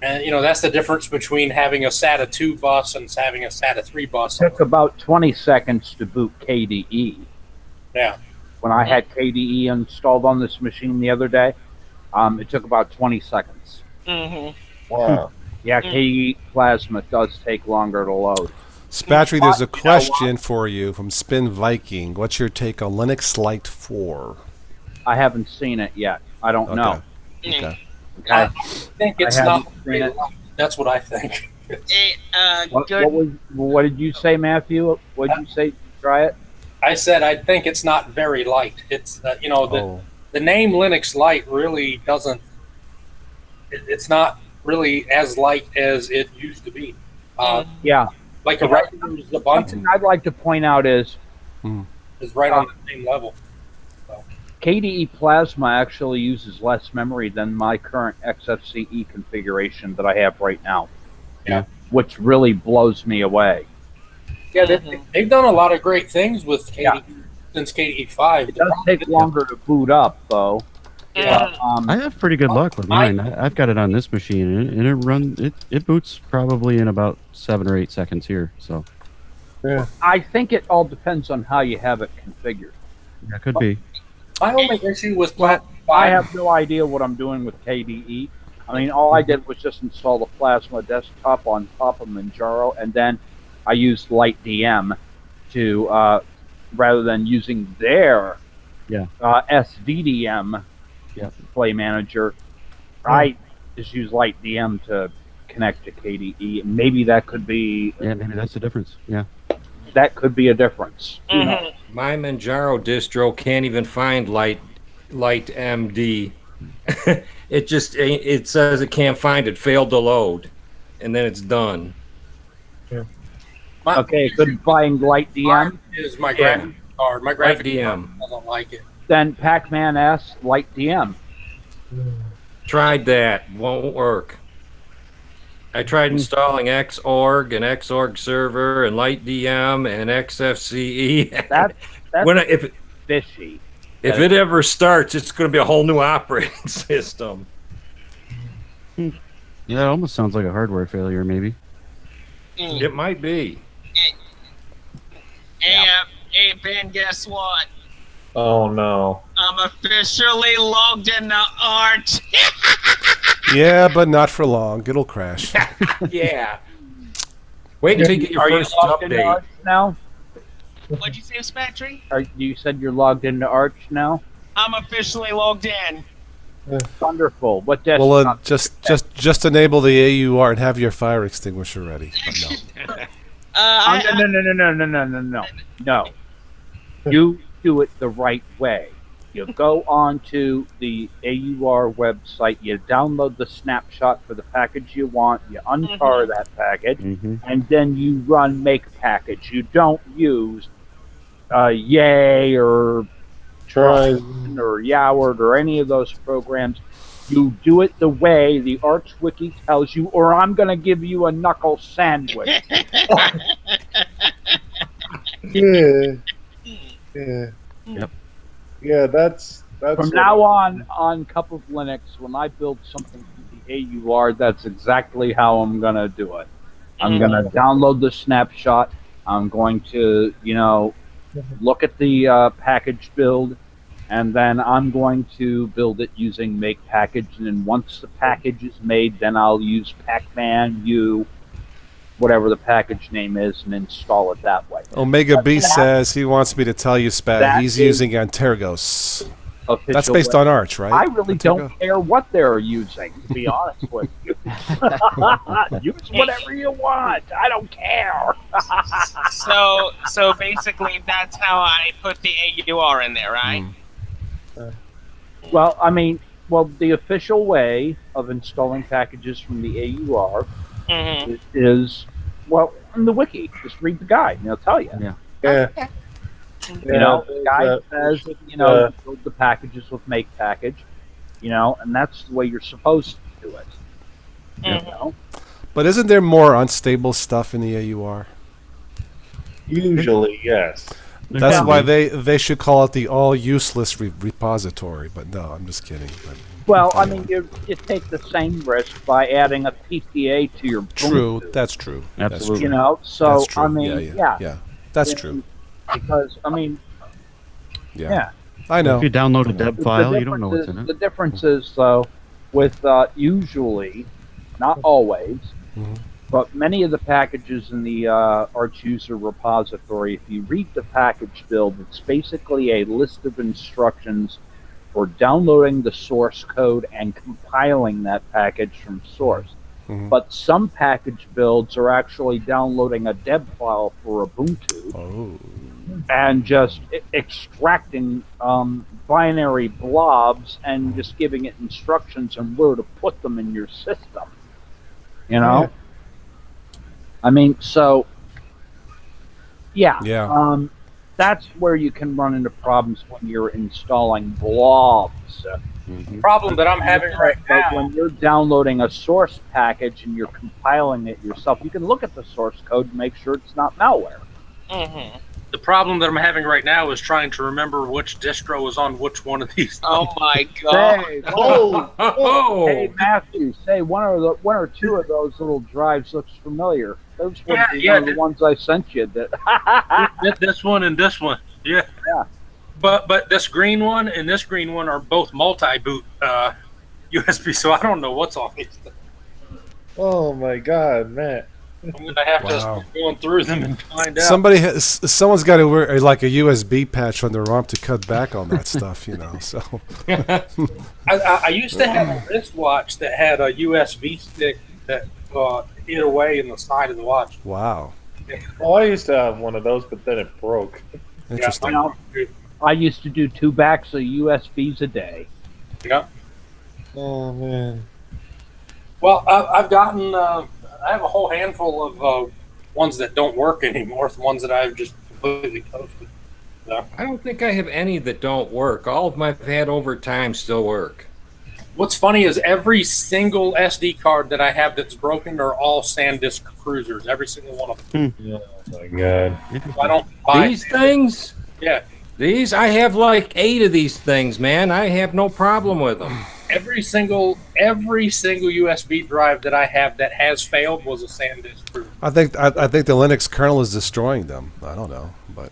And, that's the difference between having a SATA 2 bus and having a SATA 3 bus. It took about 20 seconds to boot KDE. Yeah. When I had KDE installed on this machine the other day, it took about 20 seconds. Wow. Yeah, KDE Plasma does take longer to load. Spatry, there's a You know question for you from Spin Viking. What's your take on Linux Lite 4? I haven't seen it yet. I don't know. Okay. Okay. I think it's I not haven't very seen it. light. That's what I think. What did you say, Matthew? What did you say? Try it. I said I think it's not very light. It's Oh. the name Linux Lite really doesn't. It's not really as light as it used to be. Yeah. Like a regular One Ubuntu thing I'd like to point out is is right on the same level. KDE Plasma actually uses less memory than my current XFCE configuration that I have right now. Yeah. Which really blows me away. Yeah, they've done a lot of great things with KDE since KDE 5. It does take longer to boot up, though. Yeah. I have pretty good luck with mine. I've got it on this machine, and it boots probably in about 7 or 8 seconds here. So I think it all depends on how you have it configured. that could be. My only issue with Well, Plat I 5 have no idea what I'm doing with KDE. I mean, all I did was just install the Plasma desktop on top of Manjaro, and then I used LightDM to, rather than using their SDDM Play Manager, I just use LightDM to connect to KDE. Maybe that could be Maybe that's the difference. Yeah. that could be a difference. You know? My Manjaro distro can't even find Light MD. it says it can't find it, failed to load, and then it's done. Okay, good buying LightDM. is my graphics card. My Light graphics DM. card doesn't like it. Then Pac-Man S LightDM. Tried that, won't work. I tried installing Xorg and Xorg Server and LightDM and XFCE. That's if fishy. it ever starts, it's going to be a whole new operating system. Yeah, it almost sounds like a hardware failure, maybe. It might be. Hey, Ben, guess what? Oh no. I'm officially logged into Arch. Yeah, but not for long. It'll crash. Yeah. Wait until you get your Are you first logged into update. Arch now? What'd you say, Spectre? You said you're logged into Arch now? I'm officially logged in. Wonderful. What Well, desktop? just enable the AUR and have your fire extinguisher ready. But no. No. You do it the right way. You go onto the AUR website, you download the snapshot for the package you want, you untar that package, and then you run make package. You don't use Yay or Try. or Yoward or any of those programs. You do it the way the Arch Wiki tells you, or I'm going to give you a knuckle sandwich. Yeah. Yeah. Yep. Yeah, that's From what- now on Cup of Linux, when I build something for the AUR, that's exactly how I'm going to do it. I'm going to download the snapshot. I'm going to, look at the package build, and then I'm going to build it using make package. And then once the package is made, then I'll use Pacman U, whatever the package name is, and install it that way. Omega B says he wants me to tell you, Spat, That he's is- using Antergos. Official That's based way. on Arch, right? I really Antergo? don't care what they're using, to be honest with you. Use whatever you want. I don't care. So basically, that's how I put the AUR in there, right? Well, the official way of installing packages from the AUR is, in the wiki. Just read the guide, and it'll tell you. Yeah. The guide says, you build the packages with make package, and that's the way you're supposed to do it. You know? But isn't there more unstable stuff in the AUR? Usually, yes. That's Yeah. why they should call it the all useless repository. But no, I'm just kidding. But, Well, you take the same risk by adding a PPA to your true, Ubuntu, that's true. Absolutely. So That's true. Yeah, that's true. Because Yeah, I know. If you download a deb the file, you don't know difference what's in is- it. The difference is, though, with usually, not always, but many of the packages in the Arch user repository, if you read the package build, it's basically a list of instructions for downloading the source code and compiling that package from source. But some package builds are actually downloading a deb file for Ubuntu Oh, and just extracting binary blobs and just giving it instructions on where to put them in your system. Yeah. That's where you can run into problems when you're installing blobs. Problem that I'm having right But now. when you're downloading a source package and you're compiling it yourself, you can look at the source code and make sure it's not malware. The problem that I'm having right now is trying to remember which distro is on which one of these. Oh my god. Say, Oh, hey Matthew, say one or two of those little drives looks familiar. Those were Yeah, one of the ones I sent you. That This one and this one. Yeah. Yeah. But this green one and this green one are both multi-boot USB, so I don't know what's on these. Oh my God, Matt. I'm gonna have Wow. to start going through them and find out. someone's got to wear like a USB patch on their ROM to cut back on that stuff, So I used to have a wristwatch that had a USB stick that hid away in the side of the watch. wow, Oh, I used to have one of those, but then it broke. interesting. I used to do 2 backs of USBs a day. Yeah. Oh man. Well, I've gotten. I have a whole handful of ones that don't work anymore. The ones that I've just completely toasted. I don't think I have any that don't work. All of my I've had over time still work. What's funny is every single SD card that I have that's broken are all SanDisk cruisers. Every single one of them. Oh my God. I don't buy These things? Yeah. These? I have like 8 of these things, man. I have no problem with them. Every single USB drive that I have that has failed was a SanDisk cruiser. I think the Linux kernel is destroying them. I don't know, but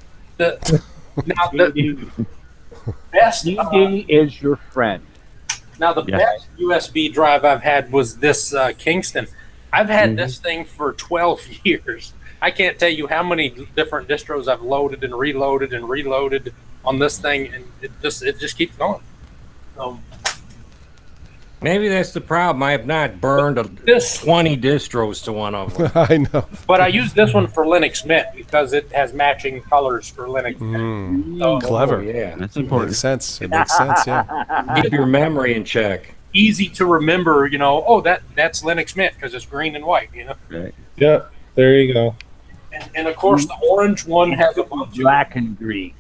Now the best CD is your friend. Now, the Yeah. best USB drive I've had was this Kingston. I've had this thing for 12 years, I can't tell you how many different distros I've loaded and reloaded on this thing, and it just keeps going. Maybe that's the problem. I have not burned 20 distros to one of them. I know. But I use this one for Linux Mint because it has matching colors for Linux Mint. So Clever. Oh, yeah. That's It important. makes sense. It makes sense, yeah. Keep your memory in check. easy to remember, oh, that's Linux Mint because it's green and white, Right. Yeah, there you go. And of course, the orange one has Ubuntu. Black and green.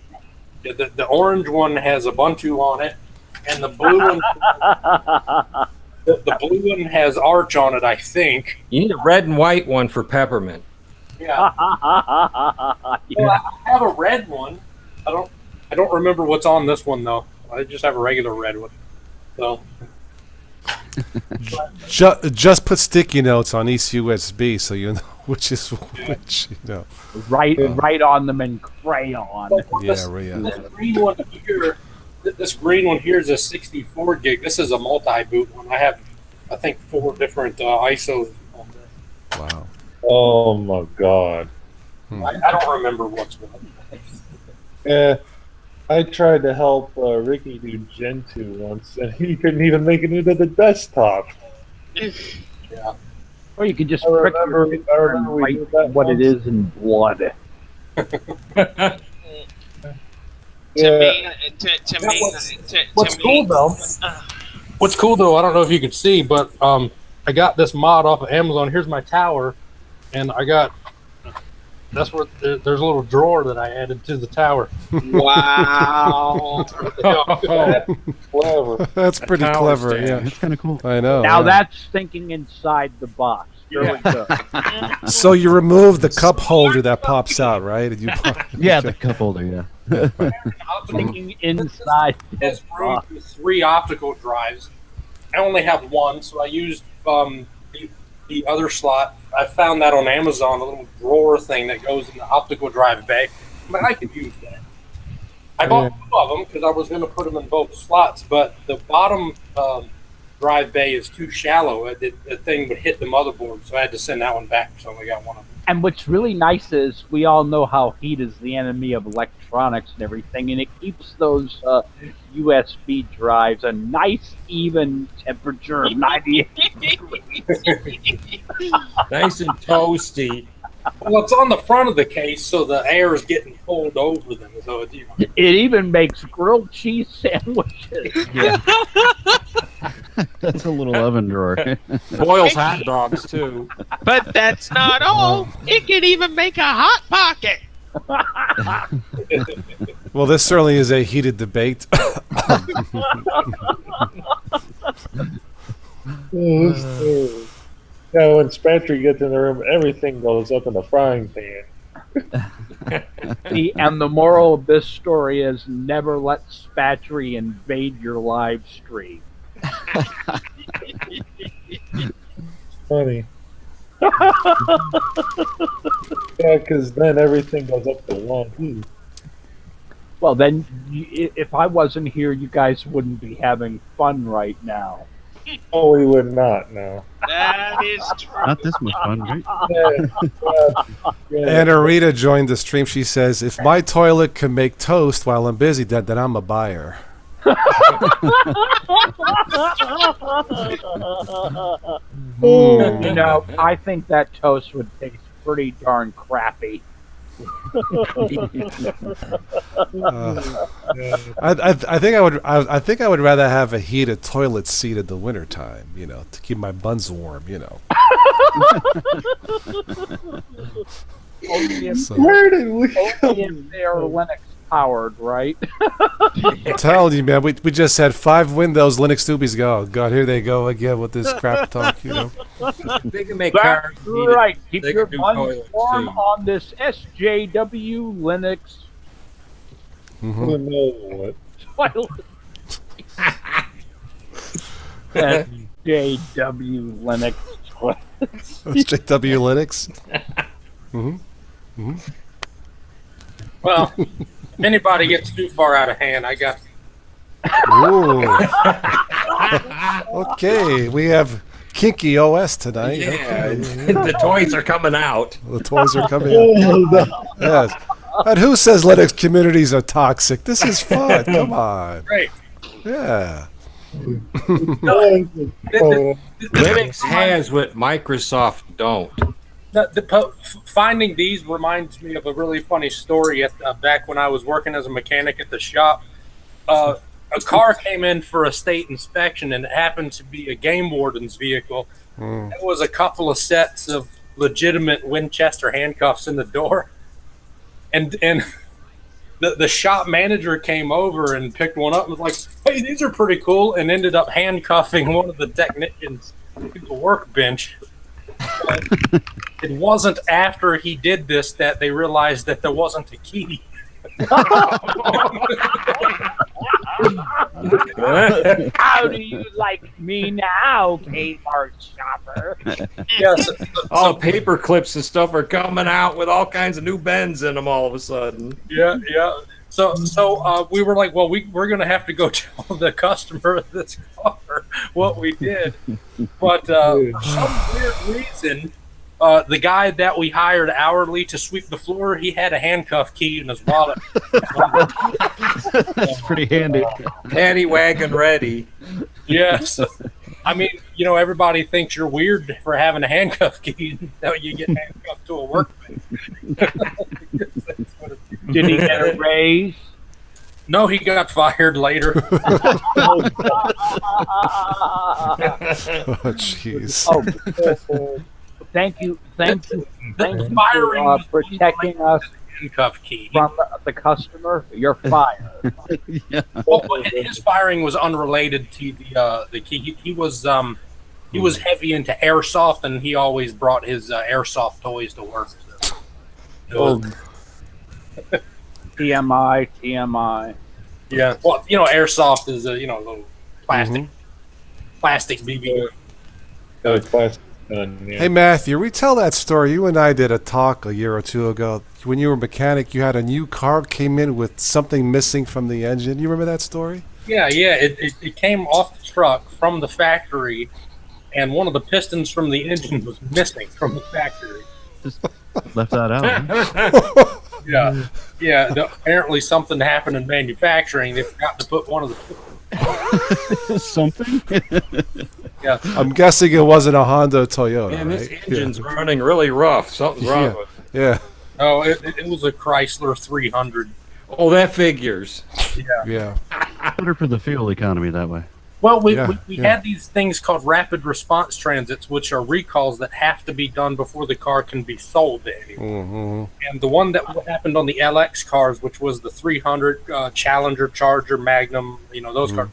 The orange one has Ubuntu on it, and the blue one, the blue one has Arch on it, I think. You need a red and white one for peppermint. Yeah. Well, I have a red one. I don't remember what's on this one though. I just have a regular red one. So Just put sticky notes on each USB so you know which is which. Write on them in crayon. This green one here, this green one here is a 64 gig. This is a multi-boot one. I have, I think, 4 different ISOs on this. Wow. Oh my god. I don't remember what's what. Yeah, I tried to help Ricky do Gentoo once, and he couldn't even make it into the desktop. Yeah. Or you could just I prick remember your finger and we write did that what it once. is in blood. What's cool though? What's cool though? I don't know if you can see, but I got this mod off of Amazon. Here's my tower, and I got. That's where there's a little drawer that I added to the tower. Wow. Clever. That's pretty tower clever. stand. Yeah, That's kind of cool. I know. Now yeah. that's thinking inside the box. Very good. So you remove the cup holder that pops out, right? And you Yeah, the cup holder. Yeah. Thinking inside Has this room box. for 3 optical drives. I only have 1, so I used the other slot. I found that on Amazon, a little drawer thing that goes in the optical drive bay. I could use that. I bought 2 of them because I was going to put them in both slots, but the bottom drive bay is too shallow. The thing would hit the motherboard, so I had to send that one back. So I only got 1 of them. And what's really nice is we all know how heat is the enemy of electronics and everything, and it keeps those USB drives a nice, even temperature of 98. Nice and toasty. Well, it's on the front of the case, so the air is getting pulled over them. So It even makes grilled cheese sandwiches. That's a little oven drawer. Boils hot dogs too. But that's not all. It can even make a hot pocket. Well, this certainly is a heated debate. Yeah, when Spatry gets in the room, everything goes up in the frying pan. And the moral of this story is never let Spatry invade your live stream. Funny. Yeah, because then everything goes up to 1. Well, then, if I wasn't here, you guys wouldn't be having fun right now. Oh, we would not, no. That is true. Not this much fun, right? Yeah. And Arita joined the stream. She says, "If my toilet can make toast while I'm busy, then I'm a buyer." You know, I think that toast would taste pretty darn crappy. I think I would rather have a heated toilet seat in the wintertime, to keep my buns warm, Only if, So, Where did we only if they're Linux powered, right? I'm telling you, man, we just had 5 Windows Linux doobies go. Oh, God, here they go again with this crap talk, They can make That's cars. right. Keep They your can do buns toilets, warm too. on this SJW Linux Mhm. I know what? toilet. SJW Linux toilet. SJW Linux. well, if anybody gets too far out of hand, I got. Ooh. Okay, we have kinky OS tonight. Yeah, the toys are coming out. The toys are coming out. Yes. And who says Linux communities are toxic? This is fun. Come on. Great. Yeah. Linux has what Microsoft don't. Finding these reminds me of a really funny story. Back when I was working as a mechanic at the shop, a car came in for a state inspection, and it happened to be a game warden's vehicle. There was a couple of sets of legitimate Winchester handcuffs in the door, and the shop manager came over and picked one up and was like, "Hey, these are pretty cool," and ended up handcuffing one of the technicians to the workbench. It wasn't after he did this that they realized that there wasn't a key. How do you like me now, Kmart shopper? Yes. All paper clips and stuff are coming out with all kinds of new bends in them all of a sudden. Yeah. So we were like, well, we're going to have to go tell the customer of this car what we did. But for some weird reason, the guy that we hired hourly to sweep the floor, he had a handcuff key in his wallet. That's pretty handy. Paddy wagon ready. Yes. I mean, everybody thinks you're weird for having a handcuff key. Now you get handcuffed to a workbench. Did he get a raise? No, he got fired later. Oh, jeez. Thank you The for firing was protecting us handcuff key. from the customer. You're fired. Yeah. Well, his firing was unrelated to the key. He was heavy into airsoft, and he always brought his airsoft toys to work. So. TMI. Yeah. Well, airsoft is a little plastic BB. Hey, Matthew, retell that story. You and I did a talk a year or two ago. When you were a mechanic, you had a new car came in with something missing from the engine. You remember that story? Yeah. It came off the truck from the factory, and one of the pistons from the engine was missing from the factory. Just left that out. Huh? Yeah. Apparently, something happened in manufacturing. They forgot to put one of the Something? Yeah. I'm guessing it wasn't a Honda or Toyota. Man, this right? engine's running really rough. Something's wrong with it. Yeah. Oh, it was a Chrysler 300. Oh, that figures. Yeah. Better for the fuel economy that way. Well, we Yeah. had these things called rapid response transits, which are recalls that have to be done before the car can be sold to anyone. Mm-hmm. And the one that happened on the LX cars, which was the 300 Challenger, Charger, Magnum, those cars,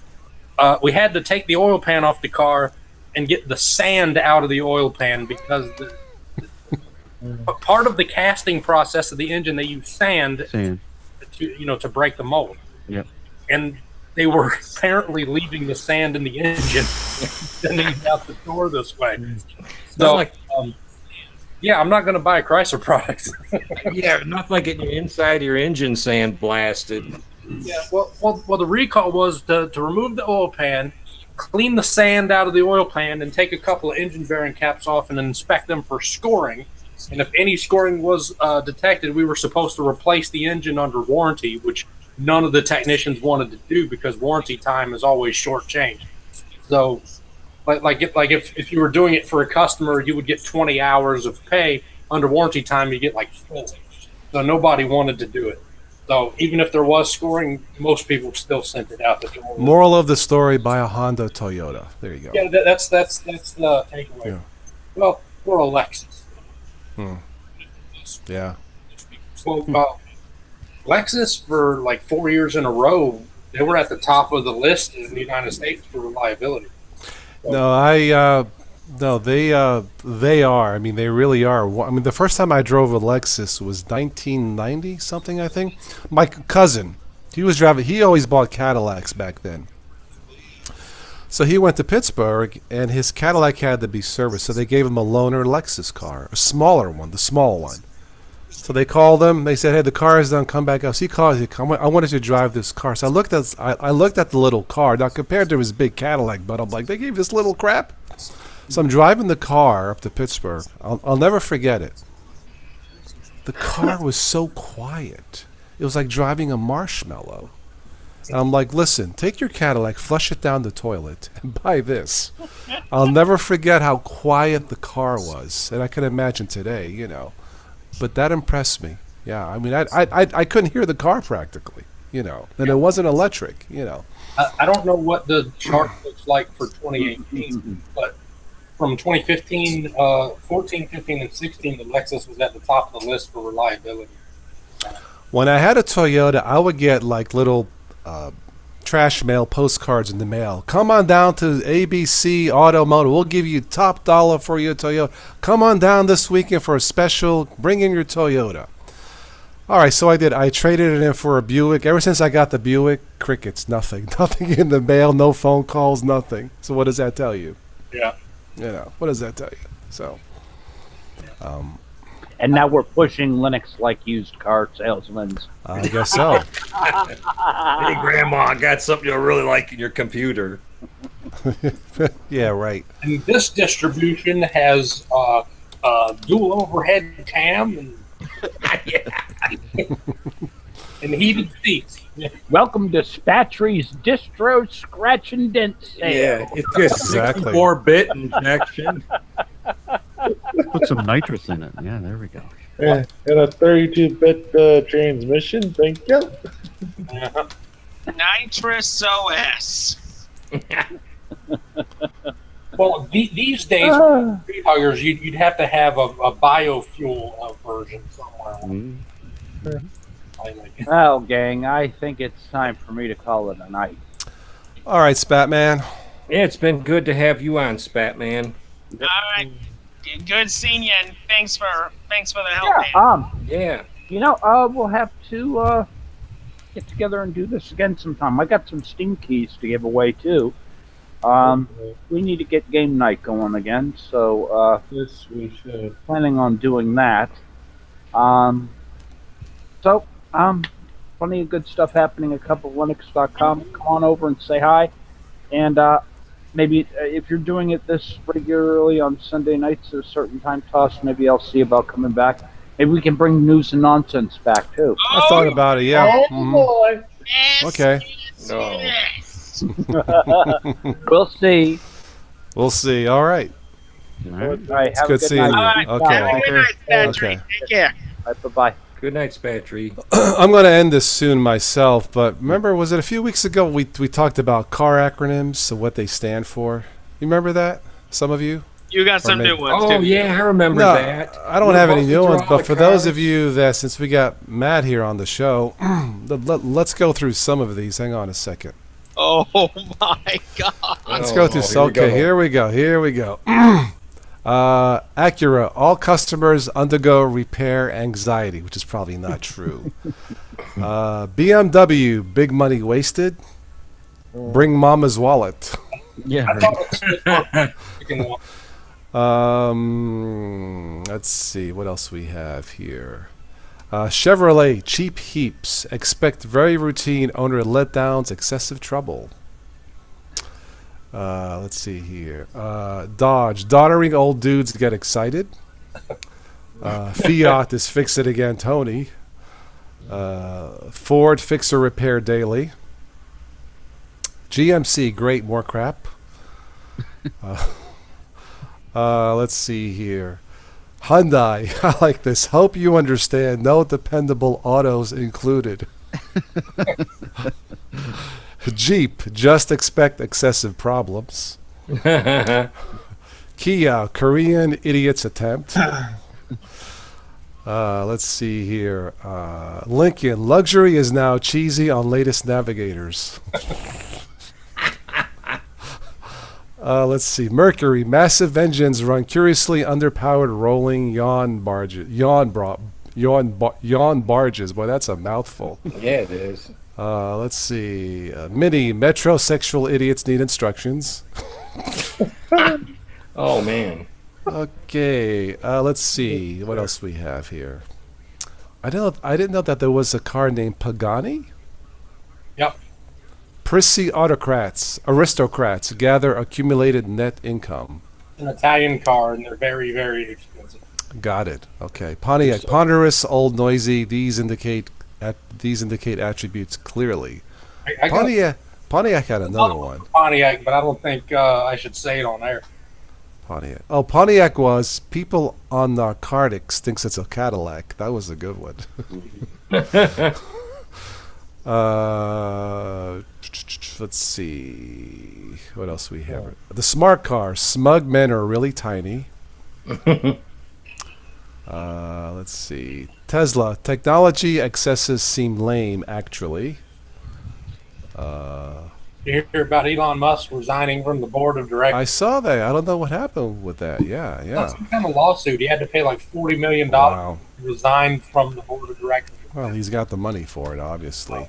we had to take the oil pan off the car and get the sand out of the oil pan because part of the casting process of the engine, they use sand to break the mold. Yep. And they were apparently leaving the sand in the engine and sending it out the door this way. So, yeah, I'm not going to buy a Chrysler product. Yeah, nothing like getting your inside of your engine sand blasted. Yeah, well, the recall was to remove the oil pan, clean the sand out of the oil pan, and take a couple of engine bearing caps off and inspect them for scoring. And if any scoring was detected, we were supposed to replace the engine under warranty, which none of the technicians wanted to do because warranty time is always shortchanged. So, if you were doing it for a customer, you would get 20 hours of pay. Under warranty time, you get like 4. So nobody wanted to do it. So even if there was scoring, most people still sent it out the door. Moral of the story: buy a Honda, Toyota. There you go. Yeah, that's the takeaway. Yeah. Well, or a Lexus. Yeah. Well, Lexus for like 4 years in a row, they were at the top of the list in the United States for reliability. No, they are. I mean, they really are. I mean, the first time I drove a Lexus was 1990 something, I think. My cousin, he was driving. He always bought Cadillacs back then. So he went to Pittsburgh, and his Cadillac had to be serviced. So they gave him a loaner Lexus car, a smaller one, the small one. So they called him. They said, "Hey, the car is done. Come back up." So he calls. I wanted to drive this car. So I looked at the little car. Now compared to his big Cadillac, but I'm like, they gave this little crap. So I'm driving the car up to Pittsburgh. I'll never forget it. The car was so quiet. It was like driving a marshmallow. And I'm like, listen, take your Cadillac, flush it down the toilet, and buy this. I'll never forget how quiet the car was. And I can imagine today, you know. But that impressed me. Yeah, I mean, I couldn't hear the car practically, you know. And it wasn't electric, you know. I don't know what the chart looks like for 2018, but from 2015, 14, 15, and 16, the Lexus was at the top of the list for reliability. When I had a Toyota, I would get like little trash mail postcards in the mail. Come on down to ABC Automotive. We'll give you top dollar for your Toyota. Come on down this weekend for a special. Bring in your Toyota. All right, so I did. I traded it in for a Buick. Ever since I got the Buick, crickets, nothing. Nothing in the mail, no phone calls, nothing. So what does that tell you? Yeah. You know, what does that tell you? So, And now we're pushing Linux like used car salesmen. I guess so. Hey, Grandma, I got something you'll really like in your computer. Yeah, right. And this distribution has dual overhead cam and and heated seats. Welcome to Spatry's Distro Scratch and Dent sale. Yeah, it's just Exactly. 64-bit injection. Put some nitrous in it. Yeah, there we go. And a 32-bit transmission. Thank you. Nitrous OS. Well, these days, tree huggers, you'd have to have a biofuel version somewhere. Mm. Well, gang, I think it's time for me to call it a night. All right, Spatman. Yeah, it's been good to have you on, Spatman. All right. Good seeing you, and thanks for the help, Yeah, man. Yeah. you know, we'll have to get together and do this again sometime. I got some Steam keys to give away too. We need to get game night going again, so Yes, we should. planning on doing that. Plenty of good stuff happening at couplelinux.com. Come on over and say hi. And maybe if you're doing it this regularly on Sunday nights at a certain time toss, maybe I'll see about coming back. Maybe we can bring news and nonsense back too. I thought about it, yeah. Oh, Mhm. boy. Yes, Okay. yes, No. yes. We'll see. We'll see. All right. All right. All right, It's have good a good seeing night. you. All right. Okay. Have a good night, Patrick. Okay. Take care. Bye-bye. Good night, Spatry. I'm going to end this soon myself, but remember, was it a few weeks ago we talked about car acronyms, so what they stand for? You remember that? Some of you? You got some maybe- new ones Oh, too. yeah, I remember No, that. I don't have any You're new supposed ones, to draw but for the those of cards. you that, since we got Matt here on the show, let's go through some of these. Hang on a second. Oh my God. Let's Oh, go through. here we go. Okay, here we go. Acura, all customers undergo repair anxiety, which is probably not true. BMW, big money wasted. Bring mama's wallet. Yeah. I thought it was Let's see what else we have here. Chevrolet, cheap heaps. Expect very routine owner letdowns, excessive trouble. Let's see here. Dodge, doddering old dudes get excited. Fiat is fix it again, Tony. Ford, fix or repair daily. GMC, great, more crap. Let's see here. Hyundai, I like this. Hope you understand. No dependable autos included. Jeep, just expect excessive problems. Kia, Korean idiot's attempt. Let's see here. Lincoln, luxury is now cheesy on latest navigators. Let's see. Mercury, massive engines run curiously underpowered rolling yawn barges. Yawn barges. Boy, that's a mouthful. Yeah, it is. Let's see. Mini, metrosexual idiots need instructions. Oh, man. Okay. Let's see. What else we have here? I didn't know that there was a car named Pagani. Yep. Prissy aristocrats gather accumulated net income. an Italian car, and they're very, very expensive. Got it. Okay. Pontiac, ponderous, old, noisy. These indicate attributes clearly. I got Pontiac had another one. Pontiac, but I don't think I should say it on air. Pontiac. Oh, Pontiac was people on narcotics thinks it's a Cadillac. That was a good one. Let's see. What else we have? The smart car. Smug men are really tiny. Let's see. Tesla. Technology excesses seem lame, actually. You hear about Elon Musk resigning from the board of directors? I saw that. I don't know what happened with that. Yeah. That's some kind of lawsuit. He had to pay like $40 million Wow. to resign from the board of directors. Well, he's got the money for it, obviously.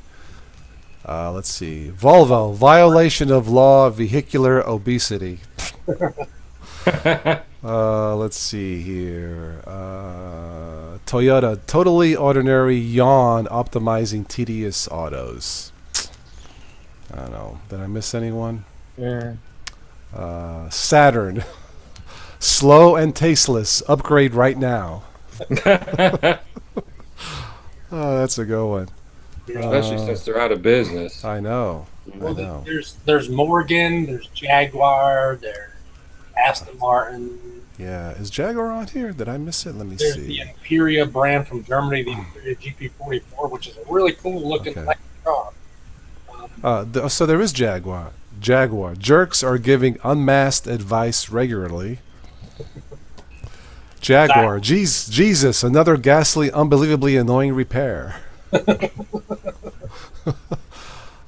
Let's see. Volvo, violation of law, vehicular obesity. Let's see here. Toyota, totally ordinary yawn, optimizing tedious autos. I don't know. Did I miss anyone? Yeah. Saturn, slow and tasteless. Upgrade right now. Oh, that's a good one. Especially since they're out of business. I know. Well, there's Morgan, there's Jaguar, there's Aston Martin. Yeah, is Jaguar on here? Did I miss it? Let me There's see. the Imperia brand from Germany, the Imperia GP44, which is a really cool looking Okay. electric car. So there is Jaguar. Jaguar. Jerks are giving unmasked advice regularly. Jaguar. Jesus, another ghastly, unbelievably annoying repair.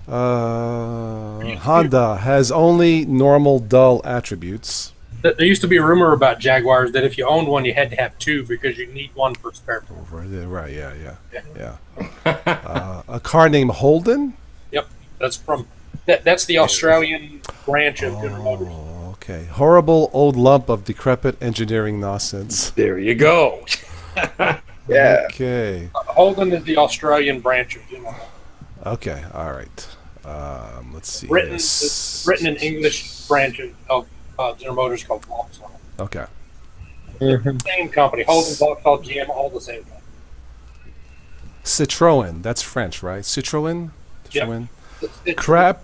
Honda has only normal dull attributes. There used to be a rumor about Jaguars that if you owned one, you had to have two because you need one for spare parts. Right, yeah. A car named Holden? Yep, that's the Australian branch of General Motors. Oh, okay. Horrible old lump of decrepit engineering nonsense. There you go. Yeah. Okay. Holden is the Australian branch of General Motors. Okay. All right. Let's see. Written in English branch of General Motors called Vauxhall. Okay. Same company. Holden, Vauxhall, GM, all the same company. Citroen. That's French, right? Citroen. Yep. Citroen. It's-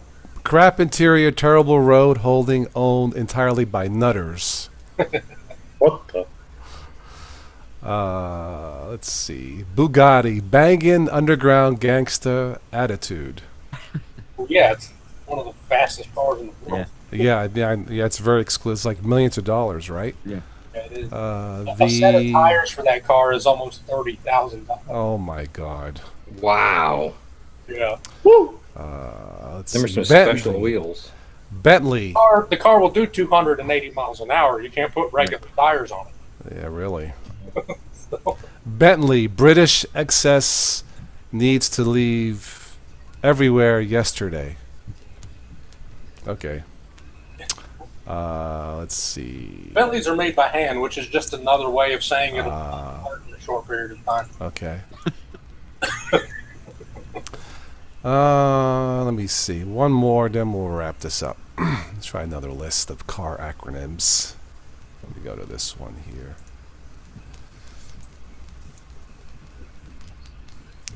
Crap interior, terrible road, holding owned entirely by nutters. What the? Let's see. Bugatti. Bangin' underground gangsta attitude. Yeah, it's one of the fastest cars in the world. Yeah, it's very exclusive. It's like millions of dollars, right? Yeah, it is. A set of tires for that car is almost $30,000. Oh my God. Wow. Yeah. Let's Them are see. some special wheels. Bentley. The car will do 280 miles an hour. You can't put regular tires on it. Yeah, really. Bentley. British excess needs to leave everywhere yesterday. Okay. Let's see. Bentleys are made by hand, which is just another way of saying it'll come apart in a short period of time. Okay. Let me see. One more, then we'll wrap this up. Let's try another list of car acronyms. Let me go to this one here.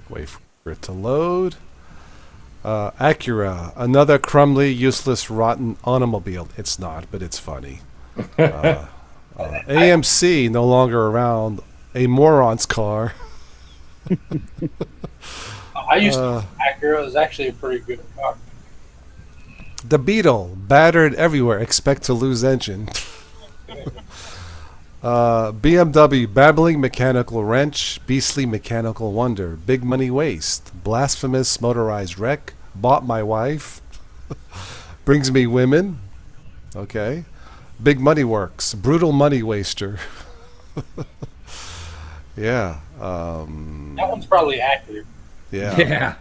Wait for it to load. Acura, another crumbly, useless, rotten automobile. It's not, but it's funny. AMC, no longer around. A moron's car. I used to Acura is actually a pretty good car. The Beetle, battered everywhere, expect to lose engine. BMW, babbling mechanical wrench, beastly mechanical wonder, big money waste, blasphemous motorized wreck, bought my wife, brings me women, okay, big money works, brutal money waster. Yeah. That one's probably accurate. Yeah. Yeah.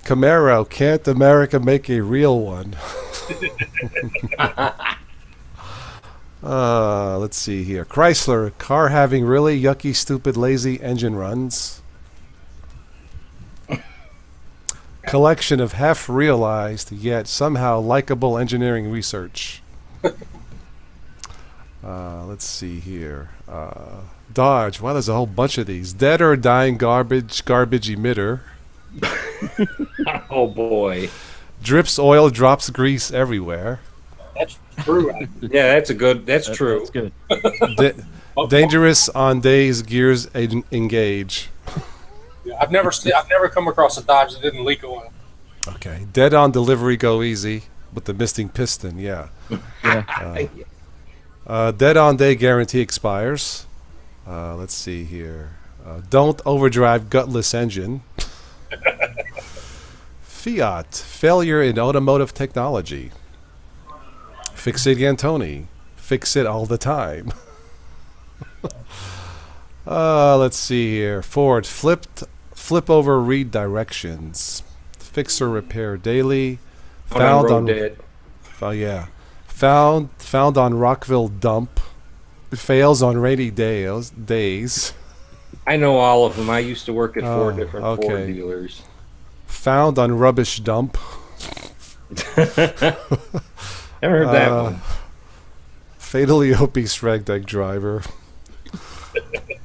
Camaro, can't America make a real one? Let's see here. Chrysler, car having really yucky, stupid, lazy engine runs. Collection of half-realized, yet somehow likable engineering research. Let's see here. Dodge. Wow, there's a whole bunch of these. Dead or dying garbage emitter. Oh boy. Drips oil, drops grease everywhere. That's true. Yeah, that's a good. That's true. That's good. Dangerous on days gears engage. I've never come across a Dodge that didn't leak oil. Okay. Dead on delivery, go easy with the missing piston. Yeah. Yeah. Dead on day guarantee expires. Let's see here. Don't overdrive gutless engine. Fiat. Failure in automotive technology. Fix it, Antoni. Fix it all the time. Let's see here. Ford. Flip over read directions. Fix or repair daily. Found on dead. Oh yeah. Found on Rockville dump. Fails on rainy days. I know all of them. I used to work at four Oh, different okay. Ford dealers. Found on rubbish dump. Never heard that one. Fatally obese ragtag driver.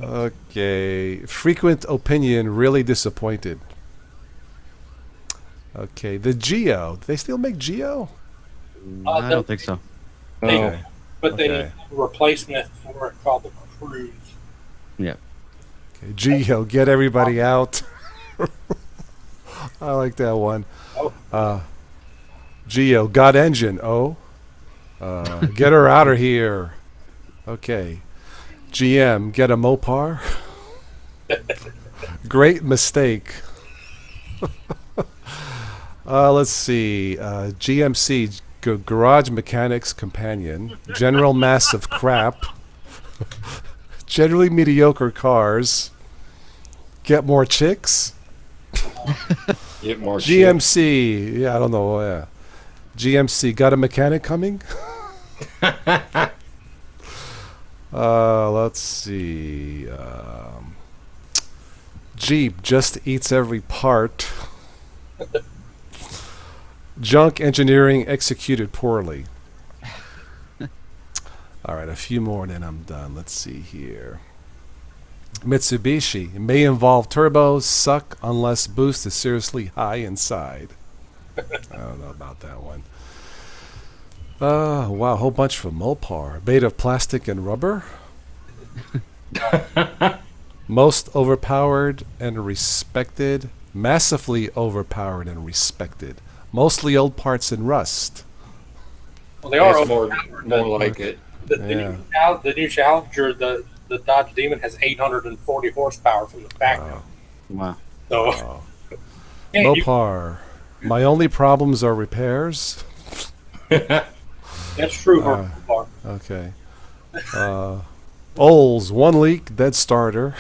Okay. Frequent opinion really disappointed. Okay. The Geo. Do they still make Geo? I don't think so. They- Okay. But they Okay. need a replacement for it called the Cruise. Okay. Geo, get everybody out. I like that one. Geo, got engine. Oh. Get her out of here. Okay. GM, get a Mopar. Great mistake. Let's see. GMC, Garage Mechanics Companion. General mass of crap. Generally mediocre cars. Get more chicks. Get more GMC. Yeah, I don't know. Yeah. GMC, got a mechanic coming? Let's see. Jeep just eats every part. Junk engineering executed poorly. All right, a few more and then I'm done. Let's see here. Mitsubishi may involve turbos, suck unless boost is seriously high inside. I don't know about that one. Wow, a whole bunch for Mopar. Made of plastic and rubber. Most overpowered and respected. Massively overpowered and respected. Mostly old parts and rust. Well, they are That's overpowered. more like it. The new Challenger, the Dodge Demon has 840 horsepower from the factory. Wow. Wow. So Wow. and you- Mopar. My only problems are repairs. that's true for a car. Okay. Ols, one leak, dead starter.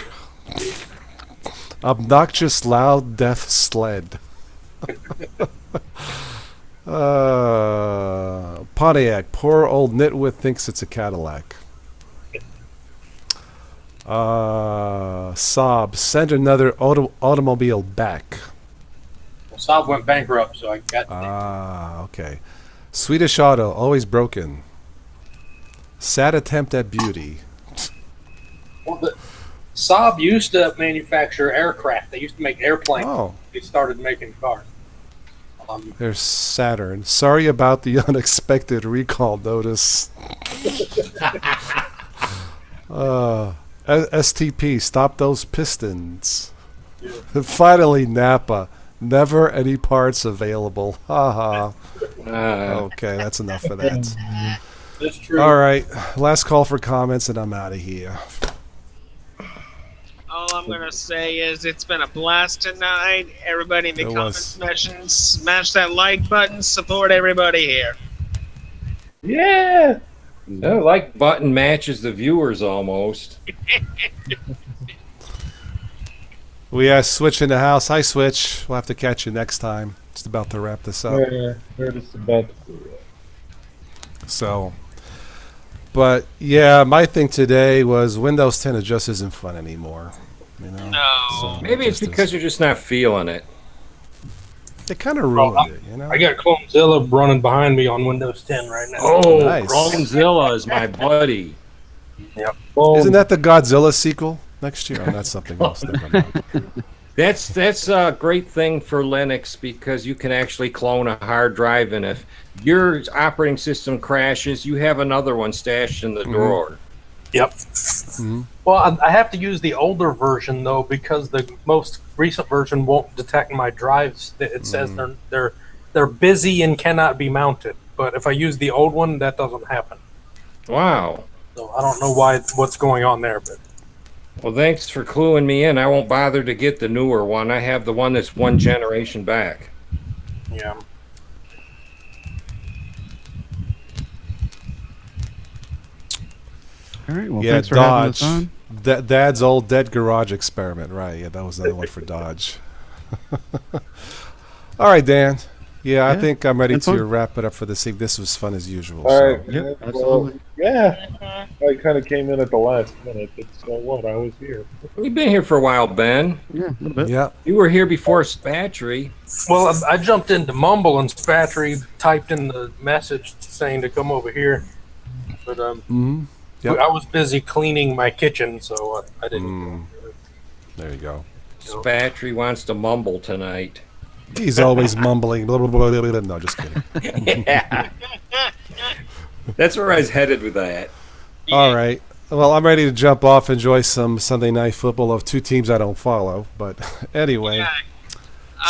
Obnoxious, loud, death sled. Pontiac, poor old nitwit thinks it's a Cadillac. Saab, send another automobile back. Well, Saab went bankrupt, so I got. Okay. Swedish Auto, always broken. Sad attempt at beauty. Well, Saab used to manufacture aircraft. They used to make airplanes. Oh, They started making cars. there's Saturn. Sorry about the unexpected recall notice. STP, stop those pistons. Finally, Napa. Never any parts available. Haha. Okay, that's enough of that. That's true. All right, last call for comments, and I'm out of here. All I'm gonna say is it's been a blast tonight. Everybody in the It comment was. section, smash that like button. Support everybody here. Yeah. The like button matches the viewers almost. We have Switch in the house. Hi, Switch. We'll have to catch you next time. Just about to wrap this up. We're just about to do it. So, but yeah, my thing today was Windows 10 just isn't fun anymore. You know, No. So Maybe it's just because you're just not feeling it. they kind of ruined it. You know. I got Clonezilla running behind me on Windows 10 right now. Oh, Nice. Clonezilla is my buddy. Boom. Isn't that the Godzilla sequel next year? Oh, that's something else. Never mind. That's a great thing for Linux because you can actually clone a hard drive, and if your operating system crashes, you have another one stashed in the drawer. Yep. Mhm. Well, I have to use the older version though because the most recent version won't detect my drives. It says they're busy and cannot be mounted. But if I use the old one, that doesn't happen. Wow. So I don't know what's going on there, but Well, thanks for cluing me in. I won't bother to get the newer one. I have the one that's one generation back. yeah. All right. Well, Yeah, thanks for having us Dodge. on. Dad's old dead garage experiment, right? Yeah, that was another one for Dodge. All right, Dan. Yeah, I Yeah, think I'm ready been to fun. wrap it up for this evening. This was fun as usual. All so. right. Yep, Well, absolutely. yeah. I kind of came in at the last minute, but so what? I was here. You've been here for a while, Ben. Yeah, a little bit. Yeah. You were here before Spatry. Well, I jumped into Mumble and Spatry typed in the message saying to come over here, but Mhm. Yep. I was busy cleaning my kitchen, so I didn't. There you go. Spatry wants to mumble tonight. He's always mumbling. Blah, blah, blah, blah, blah. No, just kidding. Yeah. That's where I was headed with that. All right. Well, I'm ready to jump off, enjoy some Sunday night football of two teams I don't follow. But anyway. Yeah.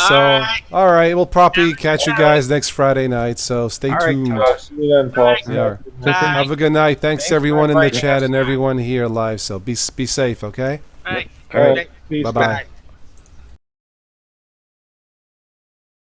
So, Alright. all right. We'll probably catch you guys next Friday night. So stay All right, tuned. See you then, Paul. Yeah. Bye. Have a good night. Thanks, Thanks everyone for in the inviting chat us. and everyone here live. So be safe, okay? All right. All right. Peace. Bye-bye.